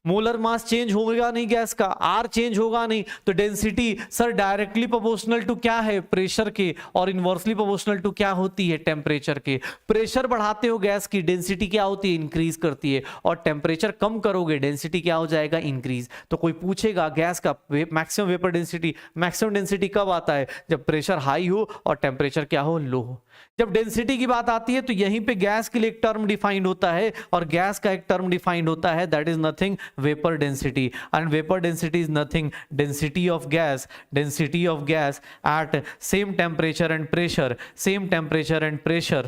[SPEAKER 1] मोलर मास चेंज होगा नहीं गैस का, R चेंज होगा नहीं, तो density sir directly proportional to क्या है, प्रेशर के, और इनवर्सली प्रोपोर्शनल टू क्या होती है, टेम्परेचर के। प्रेशर बढ़ाते हो गैस की, डेंसिटी क्या होती है, इंक्रीज करती है, और टेम्परेचर कम करोगे डेंसिटी क्या हो जाएगा, इंक्रीज। तो कोई पूछेगा गैस का maximum vapour density, maximum density कब आता है, जब प्रेशर हाई हो और टेम्परेचर क्या हो, लो हो। जब डेंसिटी की बात आती है तो यहीं पे गैस के लिए एक टर्म डिफाइंड होता है, और गैस का एक टर्म डिफाइंड होता है, that is nothing vapor density, and vapor density is nothing density of gas at same temperature and pressure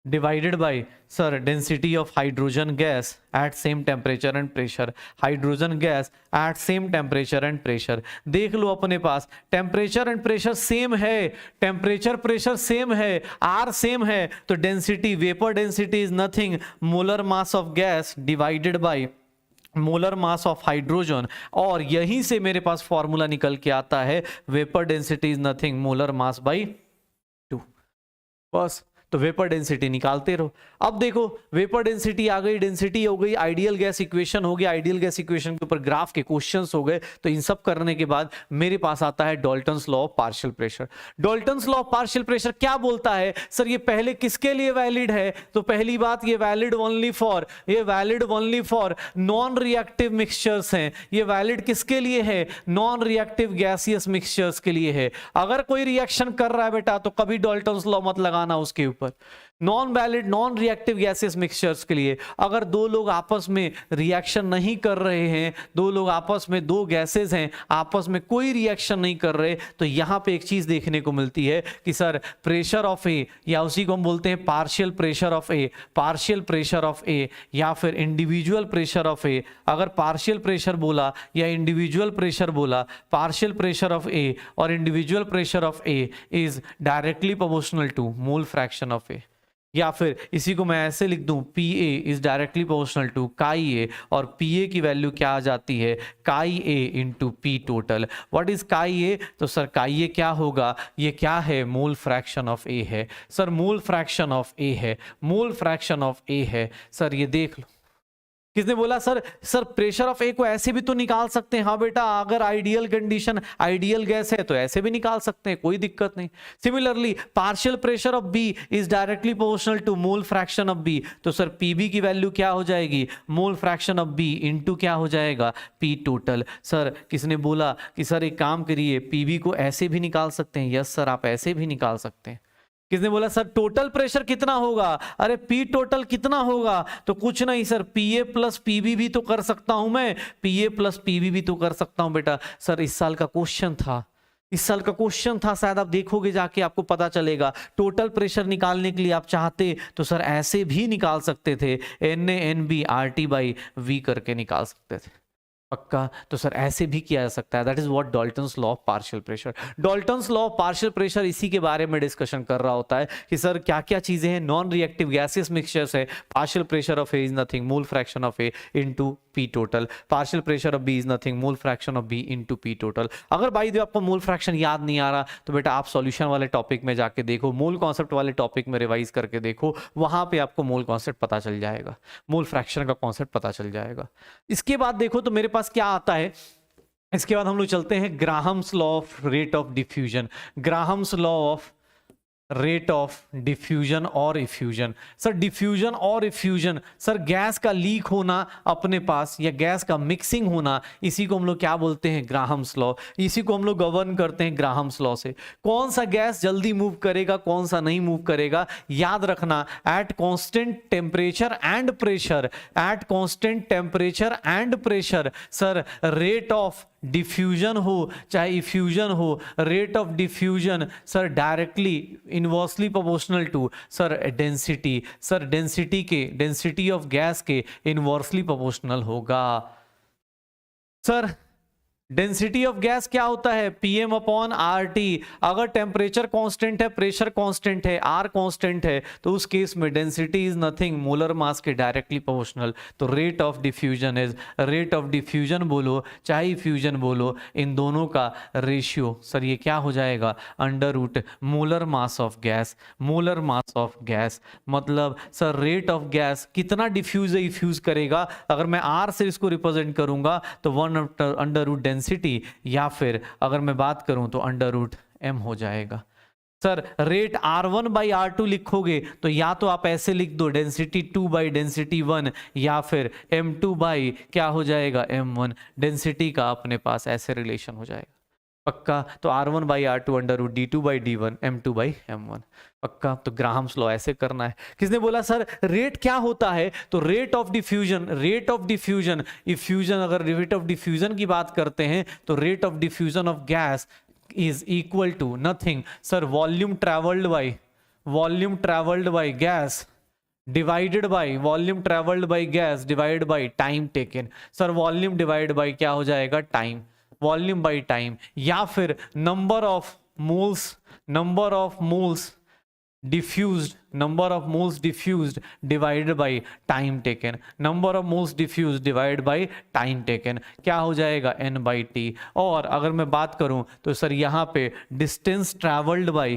[SPEAKER 1] divided by sir density of hydrogen gas at same temperature and pressure, hydrogen gas at same temperature and pressure। देख लो अपने पास temperature and pressure same है, temperature pressure same है, R same है, तो density vapour density is nothing molar mass of gas divided by molar mass of hydrogen. और यहीं से मेरे पास फॉर्मूला निकल के आता है, vapour density is nothing molar mass by 2। बस तो वेपर डेंसिटी निकालते रहो। अब देखो वेपर डेंसिटी आ गई, डेंसिटी हो गई, आइडियल गैस इक्वेशन हो गया, आइडियल गैस इक्वेशन के ऊपर ग्राफ के क्वेश्चंस हो गए। तो इन सब करने के बाद मेरे पास आता है Dalton's law of partial pressure. Dalton's law of partial pressure क्या बोलता है, सर ये पहले किसके लिए वैलिड है, तो पहली बात ये valid only for non reactive mixtures हैं। ये वैलिड किसके लिए है, नॉन रिएक्टिव गैसियस मिक्सचर्स के लिए है। अगर कोई रिएक्शन कर रहा है बेटा तो कभी डॉल्टन्स लॉ मत लगाना उसके ऊपर। Non valid non reactive gases mixtures के लिए अगर दो लोग आपस में रिएक्शन नहीं कर रहे हैं, दो लोग आपस में, दो गैसेस हैं आपस में कोई रिएक्शन नहीं कर रहे, तो यहां पे एक चीज देखने को मिलती है कि सर प्रेशर ऑफ ए, या उसी को हम बोलते हैं partial pressure of A, partial pressure of A, या फिर इंडिविजुअल प्रेशर ऑफ ए। अगर पार्शियल प्रेशर बोला या इंडिविजुअल प्रेशर बोला, पार्शियल प्रेशर ऑफ ए और individual pressure of A is directly proportional to mole fraction of A. या फिर इसी को मैं ऐसे लिख दूं, P A is directly proportional to chi A, और पी ए की वैल्यू क्या आ जाती है, chi A into P total. What is chi A? तो सर काई ए क्या होगा, ये क्या है, मोल फ्रैक्शन ऑफ ए है। सर मोल फ्रैक्शन ऑफ ए है, मोल फ्रैक्शन ऑफ ए है। सर ये देख लो, किसने बोला सर प्रेशर ऑफ ए को ऐसे भी तो निकाल सकते हैं। हाँ बेटा, अगर आइडियल कंडीशन, आइडियल गैस है तो ऐसे भी निकाल सकते हैं, कोई दिक्कत नहीं। Similarly partial pressure of B is directly proportional to mole fraction of B, तो सर पीबी की वैल्यू क्या हो जाएगी, mole fraction of B into क्या हो जाएगा, पी टोटल। सर किसने बोला कि सर एक काम करिए, पीबी को ऐसे भी निकाल सकते हैं। यस सर, आप ऐसे भी निकाल सकते हैं। किसने बोला सर टोटल प्रेशर कितना होगा, अरे पी टोटल कितना होगा, तो कुछ नहीं sir, P A plus PB भी तो कर सकता हूं मैं, पी ए प्लस पीबी भी तो कर सकता हूं बेटा। सर इस साल का क्वेश्चन था, इस साल का क्वेश्चन था, शायद आप देखोगे जाके आपको पता चलेगा। टोटल प्रेशर निकालने के लिए आप चाहते तो सर ऐसे भी निकाल सकते थे, N A N B R T by V करके निकाल सकते थे। पक्का? तो सर ऐसे भी किया जा सकता है। That is what Dalton's law of partial pressure. Dalton's law of partial pressure इसी के बारे में डिस्कशन कर रहा होता है कि सर क्या क्या चीजें हैं, नॉन रिएक्टिव गैसेस मिक्सचर्स है। Partial pressure of A is nothing mole fraction of A into P total, partial pressure of B is nothing mole fraction of B into P total. अगर by the way आपको mole fraction याद नहीं आ रहा तो बेटा आप solution वाले topic में जाके देखो, मोल कॉन्सेप्ट वाले टॉपिक में रिवाइज करके देखो, वहां पे आपको मोल कॉन्सेप्ट पता चल जाएगा, मोल फ्रैक्शन का कॉन्सेप्ट पता चल जाएगा। इसके बाद देखो तो मेरे पास क्या आता है, इसके बाद हम लोग चलते हैं Graham's law of rate of diffusion. Graham's law of rate of diffusion और इफ्यूजन। सर डिफ्यूजन और इफ्यूजन, सर गैस का लीक होना अपने पास या गैस का मिक्सिंग होना, इसी को हम लोग क्या बोलते हैं, ग्राहम्स लॉ। इसी को हम लोग गवर्न करते हैं ग्राहम्स लॉ से। कौन सा गैस जल्दी मूव करेगा, कौन सा नहीं मूव करेगा, याद रखना at constant temperature and pressure, at constant temperature and pressure. Sir rate of diffusion हो चाहे इफ्यूजन हो, rate of diffusion sir directly inversely proportional to sir density, sir density के, डेंसिटी ऑफ गैस के inversely proportional होगा। Sir density of gas क्या होता है, PM upon R T. अगर टेम्परेचर कांस्टेंट है, प्रेशर कांस्टेंट है, आर कांस्टेंट है, तो उस केस में density is nothing molar mass के डायरेक्टली प्रोपोर्शनल। तो rate of diffusion is, rate of diffusion बोलो चाहे इफ्यूजन बोलो, इन दोनों का रेशियो सर ये क्या हो जाएगा, under root molar mass of gas, molar mass of gas. मतलब सर रेट ऑफ गैस कितना डिफ्यूज इफ्यूज करेगा, अगर मैं आर से इसको रिप्रेजेंट करूंगा तो 1 अंडर रूट डेंसिटी, या फिर अगर मैं बात करूं तो अंडर रूट एम हो जाएगा। Sir rate R1 by R2 लिखोगे तो या तो आप ऐसे लिख दो डेंसिटी 2 बाई डेंसिटी 1, या फिर M2 बाई क्या हो जाएगा, M1। डेंसिटी का अपने पास ऐसे रिलेशन हो जाएगा। पक्का? तो R1 by R2 under root D2 by D1 M2 by M1। पक्का? तो ग्राहम्स लॉ ऐसे करना है। किसने बोला सर रेट क्या होता है, तो rate of diffusion, rate of diffusion, effusion, अगर रेट ऑफ डिफ्यूजन की बात करते हैं तो rate of diffusion of gas is equal to nothing sir volume travelled by, volume travelled by gas divided by, volume travelled by gas divided by time taken. Sir volume divide by क्या हो जाएगा, time, volume by time, या फिर number of moles, number of moles diffused, number of moles diffused divided by time taken, number of moles diffused divided by time taken क्या हो जाएगा, n by t। और अगर मैं बात करूं तो सर यहाँ पे distance traveled by,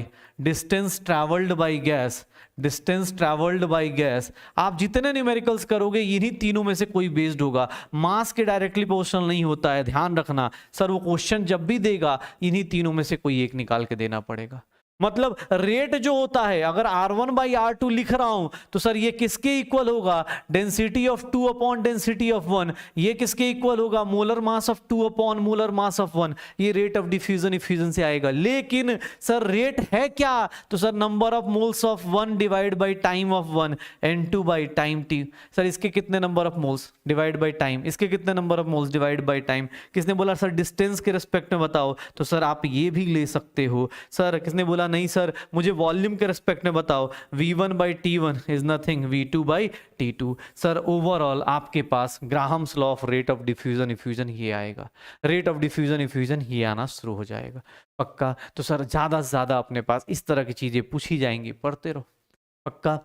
[SPEAKER 1] distance traveled by gas, distance travelled by gas, आप जितने न्यूमेरिकल्स करोगे इन्हीं तीनों में से कोई बेस्ड होगा, मास के डायरेक्टली प्रोपोर्शनल नहीं होता है, ध्यान रखना। सर वो क्वेश्चन जब भी देगा इन्हीं तीनों में से कोई एक निकाल के देना पड़ेगा। मतलब रेट जो होता है, अगर R1/R2 लिख रहा हूं तो सर ये किसके इक्वल होगा, density of 2 upon density of 1। ये किसके इक्वल होगा, molar mass of 2 upon molar mass of 1। ये रेट ऑफ डिफ्यूजन इफ्यूजन से आएगा। लेकिन सर रेट है क्या, तो sir number of moles of 1 divide by time of 1 N2 by time T। Sir इसके कितने number of moles divide by time, इसके कितने number of moles divide by time. किसने बोला सर डिस्टेंस के रिस्पेक्ट में बताओ, तो सर आप ये भी ले सकते हो। सर किसने बोला नहीं सर मुझे वॉल्यूम के रिस्पेक्ट में बताओ, V1/T1 is nothing V2/T2। Sir overall आपके पास Graham's law of rate of diffusion effusion ये आएगा, रेट ऑफ डिफ्यूजन इफ्यूजन ये आना शुरू हो जाएगा। पक्का? तो सर ज्यादा से ज्यादा अपने पास इस तरह की चीजें पूछी जाएंगी, पढ़ते रहो। पक्का?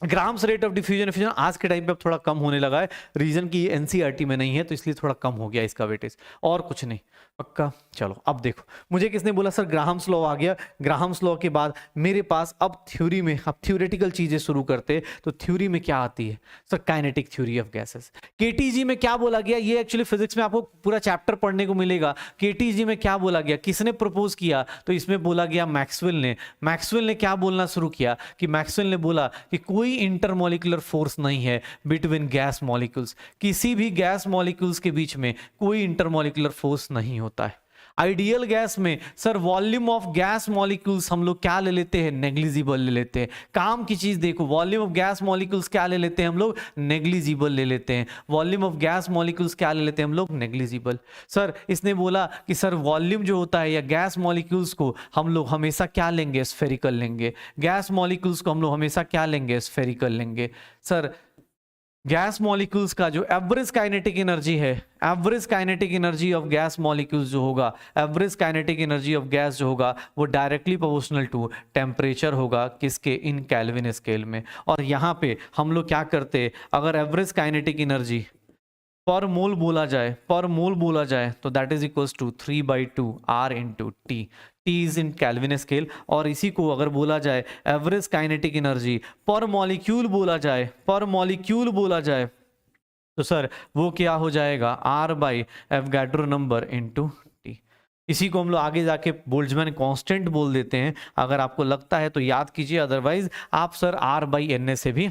[SPEAKER 1] Grams rate of diffusion effusion आज के टाइम पे अब थोड़ा कम होने लगा है, रीजन की एनसीईआरटी में नहीं है तो इसलिए थोड़ा कम हो गया इसका वेटेज, और कुछ नहीं। पक्का? चलो अब देखो, मुझे किसने बोला सर ग्राहम्स लॉ आ गया। ग्राहम्स लॉ के बाद मेरे पास अब थ्योरी में, अब थ्योरेटिकल चीजें शुरू करते, तो थ्योरी में क्या आती है sir, kinetic theory of gases. KTG में क्या बोला गया, ये एक्चुअली फिजिक्स में आपको पूरा चैप्टर पढ़ने को मिलेगा। केटीजी में क्या बोला गया, किसने प्रपोज किया, तो इसमें बोला गया मैक्सवेल ने। मैक्सवेल ने क्या बोलना शुरू किया कि मैक्सवेल ने बोला कि कोई इंटरमॉलिक्यूलर फोर्स नहीं है बिटवीन गैस मॉलिक्यूल्स, किसी भी गैस मॉलिक्यूल्स के बीच में कोई इंटरमॉलिक्यूलर फोर्स नहीं होता है। आइडियल गैस में sir volume of gas molecules हम लोग क्या ले लेते हैं, नेग्लिजिबल ले लेते हैं। काम की चीज देखो, वॉल्यूम ऑफ गैस मॉलिक्यूल्स क्या ले लेते हैं हम लोग, नेग्लिजिबल ले लेते हैं। वॉल्यूम ऑफ गैस मॉलिक्यूल्स क्या ले लेते हैं हम लोग, नेग्लिजिबल। सर इसने बोला कि सर वॉल्यूम जो होता है या गैस मॉलिक्यूल्स को हम लोग हमेशा क्या लेंगे, स्फेरिकल लेंगे। गैस मॉलिक्यूल्स को हम लोग हमेशा क्या लेंगे, स्फेरिकल लेंगे। सर गैस मॉलिक्यूल्स का जो एवरेज काइनेटिक एनर्जी है, average kinetic energy of gas molecules जो होगा, average kinetic energy of gas जो होगा वो डायरेक्टली प्रोपोर्शनल टू टेम्परेचर होगा, किसके, इन केल्विन स्केल में। और यहाँ पे हम लोग क्या करते, अगर एवरेज काइनेटिक एनर्जी पर मोल बोला जाए, पर मोल बोला जाए तो that is equals to 3/2 R into T. T is in kelvin scale. और इसी को अगर बोला जाए average kinetic energy per molecule बोला जाए, पर मॉलिक्यूल बोला जाए तो सर वो क्या हो जाएगा, R/एवोगाड्रो नंबर इंटू टी। इसी को हम लोग आगे जाके बोल्ट्जमैन कांस्टेंट बोल देते हैं। अगर आपको लगता है तो याद कीजिए, अदरवाइज आप सर R/Na से भी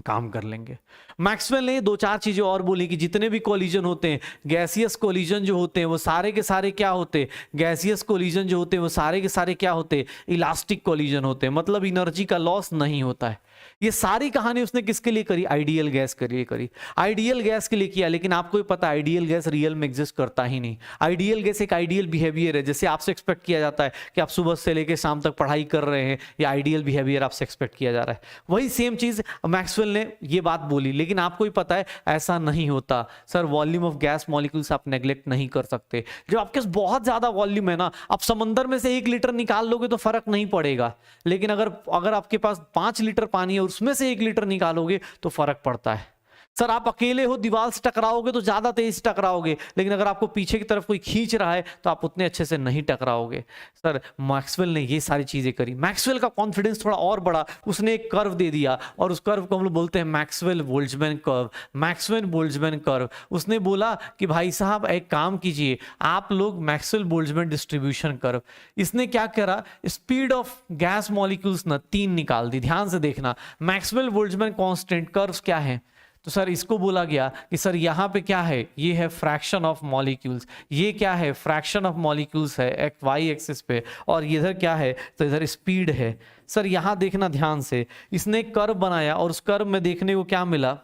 [SPEAKER 1] काम कर लेंगे। मैक्सवेल ने दो चार चीजें और बोली कि जितने भी कोलिजन होते हैं, गैसियस कोलिजन जो होते हैं वो सारे के सारे क्या होते हैं, गैसियस कोलिजन जो होते हैं वो सारे के सारे क्या होते हैं, इलास्टिक कोलिजन होते हैं, मतलब एनर्जी का लॉस नहीं होता है। ये सारी कहानी उसने किसके लिए करी, आइडियल गैस के लिए करी, आइडियल गैस के लिए किया। लेकिन आपको भी पता है आइडियल गैस रियल में एग्जिस्ट करता ही नहीं। आइडियल गैस एक आइडियल बिहेवियर है, जैसे आपसे एक्सपेक्ट किया जाता है कि आप सुबह से लेकर शाम तक पढ़ाई कर रहे हैं, या आइडियल बिहेवियर आपसे एक्सपेक्ट किया जा रहा है। वही सेम चीज मैक्सवेल ने ये बात बोली, लेकिन आपको भी पता है ऐसा नहीं होता। Sir volume of gas molecules आप नेग्लेक्ट नहीं कर सकते। जब आपके पास बहुत ज्यादा वॉल्यूम है ना, आप समंदर में से 1 लीटर निकाल लोगे तो फर्क नहीं पड़ेगा, लेकिन अगर आपके पास 5 लीटर पानी है और उसमें से 1 लीटर निकालोगे तो फर्क पड़ता है। सर आप अकेले हो, दीवार से टकराओगे तो ज्यादा तेज टकराओगे, लेकिन अगर आपको पीछे की तरफ कोई खींच रहा है तो आप उतने अच्छे से नहीं टकराओगे। सर मैक्सवेल ने ये सारी चीजें करी। मैक्सवेल का कॉन्फिडेंस थोड़ा और बढ़ा, उसने एक कर्व दे दिया और उस कर्व को हम लोग बोलते हैं Maxwell Boltzmann curve. Maxwell Boltzmann curve. उसने बोला कि भाई साहब एक काम कीजिए, आप लोग मैक्सवेल बोल्ट्जमैन डिस्ट्रीब्यूशन कर्व। इसने क्या करा, स्पीड ऑफ गैस मॉलिक्यूल्स ना 3 निकाल दी। ध्यान से देखना, मैक्सवेल बोल्ट्जमैन कांस्टेंट कर्व्स क्या है, तो सर इसको बोला गया कि सर यहाँ पे क्या है, ये है फ्रैक्शन ऑफ मॉलिक्यूल्स, ये क्या है, फ्रैक्शन ऑफ मॉलिक्यूल्स है एक्स वाई एक्सिस पे, और इधर क्या है, तो इधर स्पीड है। सर यहाँ देखना ध्यान से, इसने एक कर्व बनाया और उस कर्व में देखने को क्या मिला,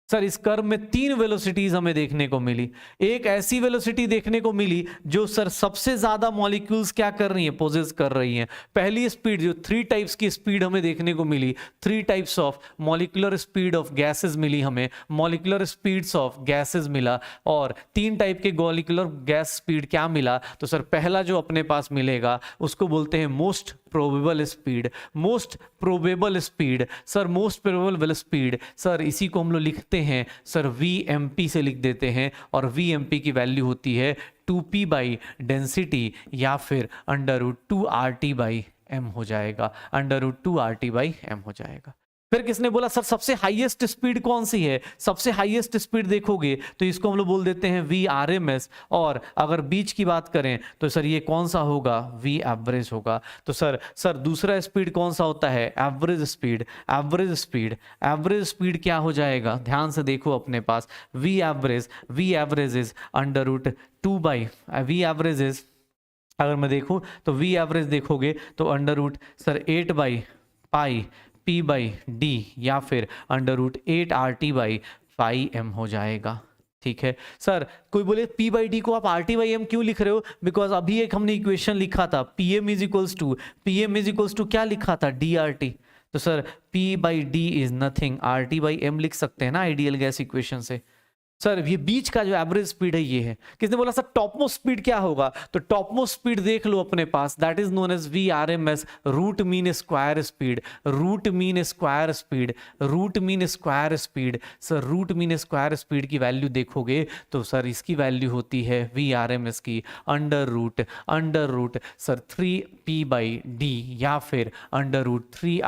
[SPEAKER 1] सर इस कर्व में 3 वेलोसिटीज हमें देखने को मिली। एक ऐसी वेलोसिटी देखने को मिली जो सर सबसे ज्यादा मॉलिक्यूल्स क्या कर रही हैं, पोजेस कर रही हैं। पहली स्पीड जो 3 टाइप्स की स्पीड हमें देखने को मिली, 3 types of molecular speed of gases मिली हमें, मॉलिक्यूलर स्पीड्स ऑफ गैसेस मिला। और 3 टाइप के मॉलिक्यूलर गैस स्पीड क्या मिला, तो सर पहला जो अपने पास मिलेगा उसको बोलते हैं most probable speed. Most probable speed, sir most probable speed, sir इसी को हम लोग लिखते हैं सर VMP से लिख देते हैं, और VMP की वैल्यू होती है 2p बाई डेंसिटी या फिर √2 RT बाई m हो जाएगा, √2 RT बाई m हो जाएगा। फिर किसने बोला सर सबसे हाईएस्ट स्पीड कौन सी है, सबसे हाईएस्ट स्पीड देखोगे तो इसको हम लोग बोल देते हैं VRMS, और अगर बीच की बात करें तो सर ये कौन सा होगा, V एवरेज होगा। तो सर दूसरा स्पीड कौन सा होता है, average speed. Average speed, average speed क्या हो जाएगा, ध्यान से देखो अपने पास, V average is √2 V average is, अगर मैं देखूं तो V एवरेज देखोगे तो सर 8 P/D या फिर √8 RT/m हो जाएगा। ठीक है सर, कोई बोले P/D को आप RT/m क्यों लिख रहे हो, बिकॉज अभी एक हमने इक्वेशन लिखा था PM इज टू क्या लिखा था, DRT। तो sir P/D is nothing, RT/m लिख सकते हैं ना आइडियल गैस इक्वेशन से। सर ये बीच का जो एवरेज स्पीड है ये है। किसने बोला सर टॉप मोस्ट स्पीड क्या होगा, तो टॉप मोस्ट स्पीड देख लो अपने पास, that is known as VRMS, root mean square speed. Root mean square speed sir root mean square speed की वैल्यू देखोगे तो सर इसकी वैल्यू होती है VRMS की अंडर रूट सर 3P/D या फिर √3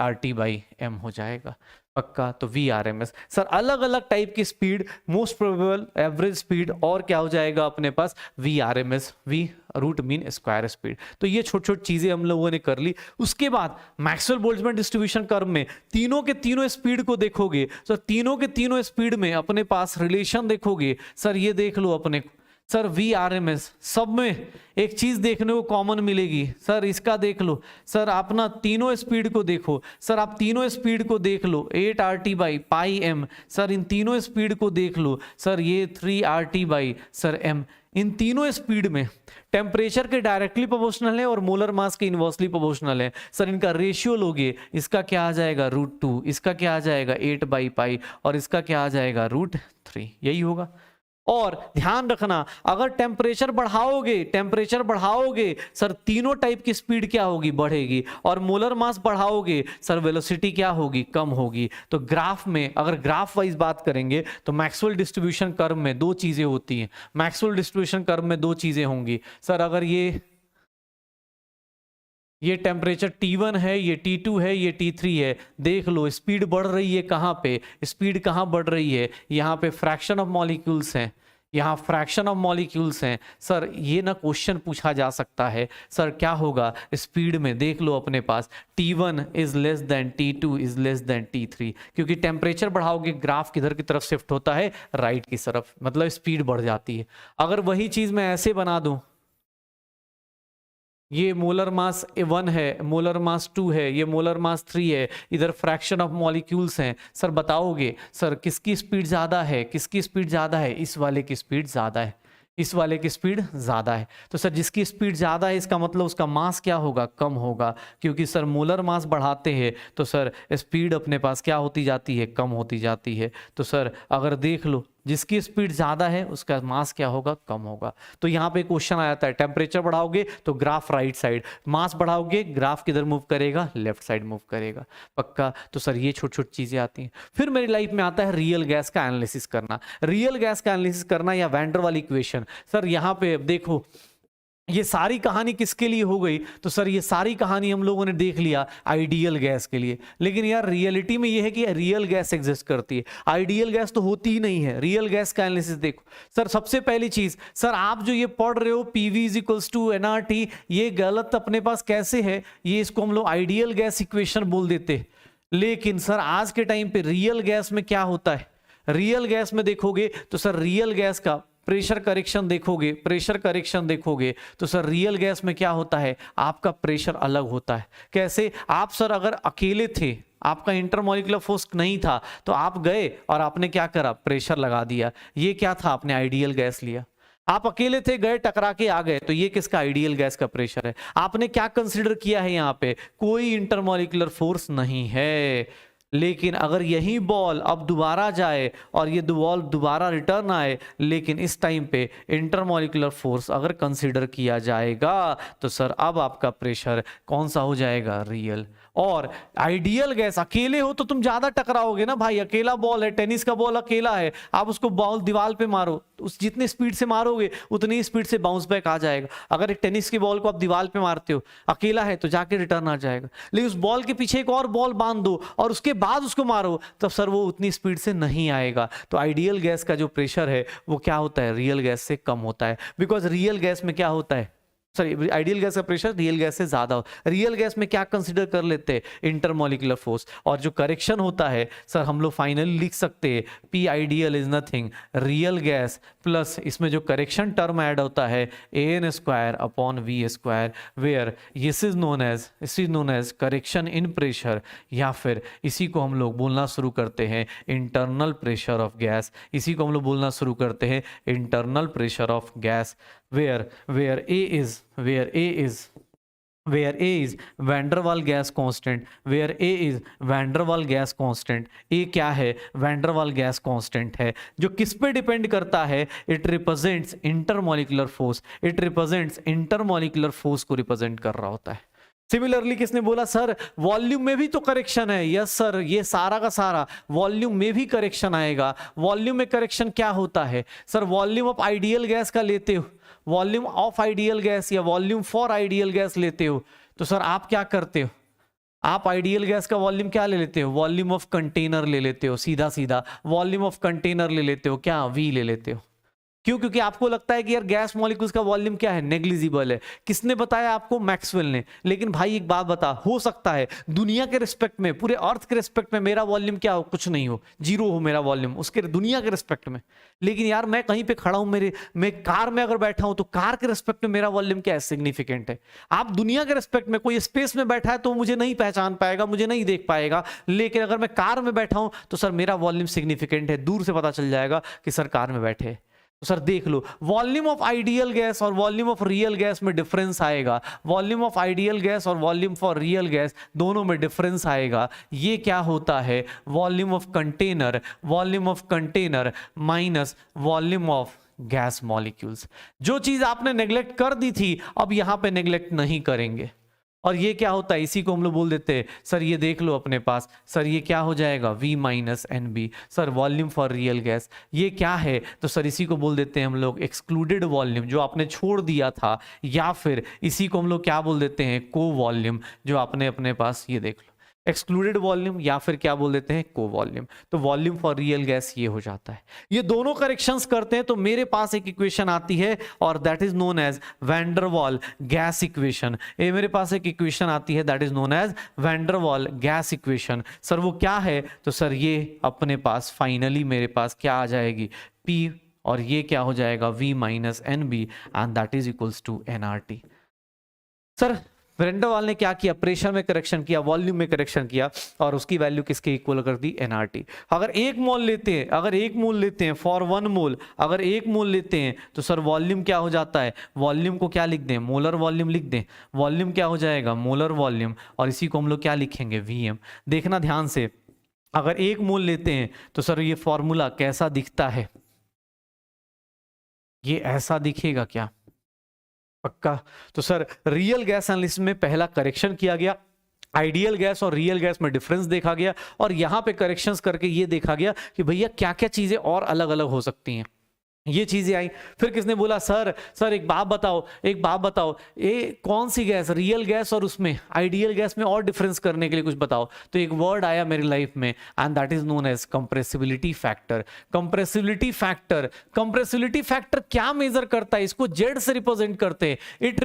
[SPEAKER 1] RT/m हो जाएगा पक्का। तो VRMS सर अलग अलग टाइप की speed, most probable, average speed, और क्या हो जाएगा अपने पास VRMS, V root mean square speed. तो ये छोटी छोटी चीजें हम लोगों ने कर ली। उसके बाद मैक्सवेल बोल्ट्जमैन डिस्ट्रीब्यूशन कर्व में तीनों के तीनों स्पीड को देखोगे, सर तीनों के तीनों स्पीड में अपने पास रिलेशन देखोगे। सर ये देख लो अपने सर VRMS, सब में एक चीज देखने को कॉमन मिलेगी, सर इसका देख लो, सर अपना तीनों स्पीड को देखो, सर आप तीनों स्पीड को देख लो 8 RT/m, सर इन तीनों स्पीड को देख लो, सर ये 3 RT/m। इन तीनों स्पीड में टेम्परेचर के डायरेक्टली प्रोपोर्शनल है और मोलर मास के इनवर्सली प्रोपोर्शनल है। सर इनका रेशियो लोगे, इसका क्या आ जाएगा √2, इसका क्या आ जाएगा 8/π, और इसका क्या आ जाएगा √3, यही होगा। और ध्यान रखना अगर टेम्परेचर बढ़ाओगे सर तीनों टाइप की स्पीड क्या होगी, बढ़ेगी, और मोलर मास बढ़ाओगे सर वेलोसिटी क्या होगी, कम होगी। तो ग्राफ में अगर ग्राफ वाइज बात करेंगे तो मैक्सवेल डिस्ट्रीब्यूशन कर्व में दो चीजें होती हैं, मैक्सवेल डिस्ट्रीब्यूशन कर्व में दो चीजें होंगी। सर अगर ये टेम्परेचर T1 है, ये T2 है, ये T3 है, देख लो स्पीड बढ़ रही है कहाँ पे, स्पीड कहाँ बढ़ रही है, यहाँ पे फ्रैक्शन ऑफ मॉलिक्यूल्स हैं, यहाँ फ्रैक्शन ऑफ मॉलिक्यूल्स हैं। सर ये ना क्वेश्चन पूछा जा सकता है, सर क्या होगा स्पीड में, देख लो अपने पास T1 is less than T2 is less than T3, क्योंकि टेम्परेचर बढ़ाओगे ग्राफ किधर की तरफ शिफ्ट होता है, राइट की तरफ, मतलब स्पीड बढ़ जाती है। अगर वही चीज मैं ऐसे बना दूं, ये मोलर मास 1 है, मोलर मास 2 है, ये मोलर मास 3 है, इधर फ्रैक्शन ऑफ मॉलिक्यूल्स हैं, सर बताओगे सर किसकी स्पीड ज्यादा है, किसकी स्पीड ज्यादा है, इस वाले की स्पीड ज्यादा है, इस वाले की स्पीड ज्यादा है। तो सर जिसकी स्पीड ज्यादा है इसका मतलब उसका मास क्या होगा, कम होगा, क्योंकि सर मोलर मास बढ़ाते हैं तो सर स्पीड अपने पास क्या होती जाती है, कम होती जाती है। तो सर अगर देख लो जिसकी स्पीड ज्यादा है उसका मास क्या होगा, कम होगा। तो यहाँ पे क्वेश्चन आ जाता है टेम्परेचर बढ़ाओगे तो ग्राफ राइट साइड, मास बढ़ाओगे ग्राफ किधर मूव करेगा, लेफ्ट साइड मूव करेगा पक्का। तो सर ये छोटी छोटी चीजें आती हैं। फिर मेरी लाइफ में आता है रियल गैस का एनालिसिस करना, रियल गैस का एनालिसिस करना या वैन डर वाल इक्वेशन। सर यहाँ पे देखो ये सारी कहानी किसके लिए हो गई, तो सर ये सारी कहानी हम लोगों ने देख लिया आइडियल गैस के लिए, लेकिन यार रियलिटी में ये है कि रियल गैस एग्जिस्ट करती है, आइडियल गैस तो होती ही नहीं है। रियल गैस का एनालिसिस देखो सर, सबसे पहली चीज सर आप जो ये पढ़ रहे हो PV = nRT, ये गलत अपने पास कैसे है, ये इसको हम लोग आइडियल गैस इक्वेशन बोल देते। लेकिन सर आज के टाइम पे रियल गैस में क्या होता है, रियल गैस में देखोगे तो सर रियल गैस का प्रेशर करेक्शन देखोगे तो सर रियल गैस में क्या होता है, आपका प्रेशर अलग होता है। कैसे, आप सर अगर अकेले थे, आपका इंटरमॉलिक्यूलर फोर्स नहीं था, तो आप गए और आपने क्या करा, प्रेशर लगा दिया, ये क्या था, आपने आइडियल गैस लिया। आप अकेले थे, गए टकरा के आ गए, तो ये किसका, आइडियल गैस का प्रेशर है। आपने क्या कंसीडर किया है, यहाँ पे कोई इंटरमॉलिक्यूलर फोर्स नहीं है। लेकिन अगर यही बॉल अब दोबारा जाए और ये बॉल दोबारा रिटर्न आए, लेकिन इस टाइम पे इंटरमॉलिक्यूलर फोर्स अगर कंसीडर किया जाएगा तो सर अब आपका प्रेशर कौन सा हो जाएगा, रियल। और आइडियल गैस अकेले हो तो तुम ज्यादा टकराओगे ना भाई, अकेला बॉल है, टेनिस का बॉल अकेला है, आप उसको बॉल दीवार पे मारो, उस जितनी स्पीड से मारोगे उतनी स्पीड से बाउंस बैक आ जाएगा। अगर एक टेनिस की बॉल को आप दीवार पे मारते हो, अकेला है तो जाके रिटर्न आ जाएगा, लेकिन उस बॉल के पीछे एक और बॉल बांध दो और उसके बाद उसको मारो, तब सर वो उतनी स्पीड से नहीं आएगा। तो आइडियल गैस का जो प्रेशर है वो क्या होता है, रियल गैस से कम होता है। बिकॉज रियल गैस में क्या होता है, सॉरी आइडियल गैस का प्रेशर रियल गैस से ज्यादा हो। रियल गैस में क्या कंसीडर कर लेते हैं, इंटरमॉलिक्यूलर फोर्स। और जो करेक्शन होता है सर हम लोग फाइनली लिख सकते हैं P ideal is nothing real gas plus इसमें जो करेक्शन टर्म ऐड होता है an square upon v square, where this is known as correction in pressure, या फिर इसी को हम लोग बोलना शुरू करते हैं इंटरनल प्रेशर ऑफ गैस, इसी को हम लोग बोलना शुरू करते हैं internal pressure of gas, where A is van der Waal gas constant, where A is van der Waal gas constant। A क्या है, van der Waal gas constant है, जो किस पे डिपेंड करता है, it represents intermolecular force, it represents intermolecular force को represent कर रहा होता है। सिमिलरली किसने बोला सर वॉल्यूम में भी तो करेक्शन है, यस सर ये सारा का सारा वॉल्यूम में भी करेक्शन आएगा। वॉल्यूम में करेक्शन क्या होता है sir, volume of ideal gas का लेते हो, वॉल्यूम ऑफ आइडियल गैस या वॉल्यूम फॉर आइडियल गैस लेते हो, तो सर आप क्या करते हो, आप आइडियल गैस का वॉल्यूम क्या ले लेते हो, वॉल्यूम ऑफ कंटेनर ले लेते हो, सीधा सीधा वॉल्यूम ऑफ कंटेनर ले लेते हो, क्या वी ले लेते हो। क्यों, क्योंकि आपको लगता है कि यार गैस मॉलिक्यूल्स का वॉल्यूम क्या है, नेग्लिजिबल है। किसने बताया आपको, मैक्सवेल ने। लेकिन भाई एक बात बता, हो सकता है दुनिया के रिस्पेक्ट में, पूरे अर्थ के रिस्पेक्ट में मेरा वॉल्यूम क्या हो, कुछ नहीं हो, जीरो हो मेरा वॉल्यूम उसके दुनिया के रिस्पेक्ट में, लेकिन यार मैं कहीं पे खड़ा हूं, मैं कार में अगर बैठा हूं तो कार के रिस्पेक्ट में मेरा वॉल्यूम क्या है, सिग्निफिकेंट है। आप दुनिया के रिस्पेक्ट में कोई स्पेस में बैठा है तो मुझे नहीं पहचान पाएगा, मुझे नहीं देख पाएगा, लेकिन अगर मैं कार में बैठा हूं तो सर मेरा वॉल्यूम सिग्निफिकेंट है, दूर से पता चल जाएगा कि सर कार में बैठे हैं। तो सर देख low volume of ideal gas और वॉल्यूम ऑफ रियल गैस में डिफरेंस आएगा, वॉल्यूम ऑफ आइडियल गैस और वॉल्यूम फॉर रियल गैस दोनों में डिफरेंस आएगा। ये क्या होता है, volume of container minus volume of gas molecules. जो चीज आपने नेग्लेक्ट कर दी थी अब यहां पे नेग्लेक्ट नहीं करेंगे। और ये क्या होता है, इसी को हम लोग बोल देते हैं सर, ये देख लो अपने पास, सर ये क्या हो जाएगा, V minus N B, sir volume for real gas. ये क्या है, तो सर इसी को बोल देते हैं हम लोग एक्सक्लूडेड वॉल्यूम, जो आपने छोड़ दिया था, या फिर इसी को हम लोग क्या बोल देते हैं, को वॉल्यूम, जो आपने अपने पास, ये देख लो एक्सक्लूडेड वॉल्यूम, या फिर क्या बोल देते हैं, को वॉल्यूम। तो वॉल्यूम फॉर रियल गैस ये हो जाता है। ये दोनों करेक्शंस करते हैं तो मेरे पास एक इक्वेशन आती है और that is known as van der Waals gas equation. ये मेरे पास एक इक्वेशन आती है that is known as van der Waals gas equation. Sir वो क्या है, तो सर ये अपने पास फाइनली मेरे पास क्या आ जाएगी, P, और ये क्या हो जाएगा, V minus N B, and that is equals to NRT। Sir van der Waals ने क्या किया, प्रेशर में करेक्शन किया, वॉल्यूम में करेक्शन किया, और उसकी वैल्यू किसके इक्वल कर दी, NRT। अगर एक मोल लेते हैं फॉर 1 मोल, अगर 1 मोल लेते हैं तो सर वॉल्यूम क्या हो जाता है, वॉल्यूम को क्या लिख दें, मोलर वॉल्यूम लिख दें, वॉल्यूम क्या हो जाएगा, मोलर वॉल्यूम, और इसी को हम लोग क्या लिखेंगे, VM। देखना ध्यान से, अगर 1 मोल लेते हैं तो सर ये फॉर्मूला कैसा दिखता है, ये ऐसा दिखेगा क्या, पक्का। तो सर रियल गैस एनालिसिस में पहला करेक्शन किया गया, आइडियल गैस और रियल गैस में डिफरेंस देखा गया, और यहां पे करेक्शंस करके ये देखा गया कि भैया क्या क्या चीजें और अलग अलग हो सकती हैं, ये चीजें आई। फिर किसने बोला सर एक बात बताओ, ये कौन सी गैस, रियल गैस और उसमें आइडियल गैस में और डिफरेंस करने के लिए कुछ बताओ। तो एक वर्ड आया मेरी लाइफ में and that is known as compressibility factor. Compressibility factor क्या मेजर करता है, इसको जेड से रिप्रेजेंट करते हैं। It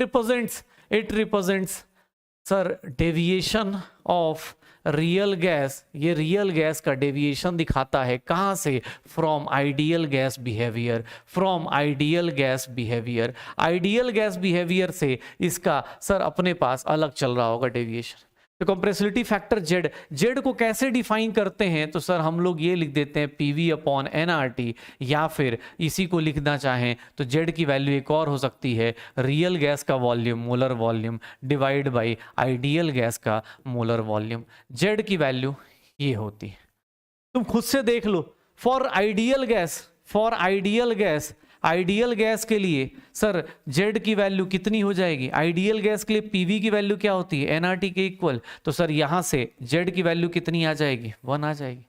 [SPEAKER 1] represents sir deviation of real gas, ये रियल गैस का डेविएशन दिखाता है, कहां से, from ideal gas behaviour, ideal gas behaviour से इसका सर अपने पास अलग चल रहा होगा डेविएशन। तो कंप्रेसिबिलिटी फैक्टर जेड को कैसे डिफाइन करते हैं, तो सर हम लोग ये लिख देते हैं PV अपॉन NRT, या फिर इसी को लिखना चाहें तो जेड की वैल्यू एक और हो सकती है, रियल गैस का volume, molar volume, divide by ideal gas का मोलर वॉल्यूम। जेड की वैल्यू ये होती। तुम खुद से देख लो, for ideal gas, ideal gas के लिए सर जेड की वैल्यू कितनी हो जाएगी? आइडियल गैस के लिए पीवी की वैल्यू क्या होती है? एनआरटी के इक्वल। तो सर यहां से जेड की वैल्यू कितनी आ जाएगी? 1 आ जाएगी।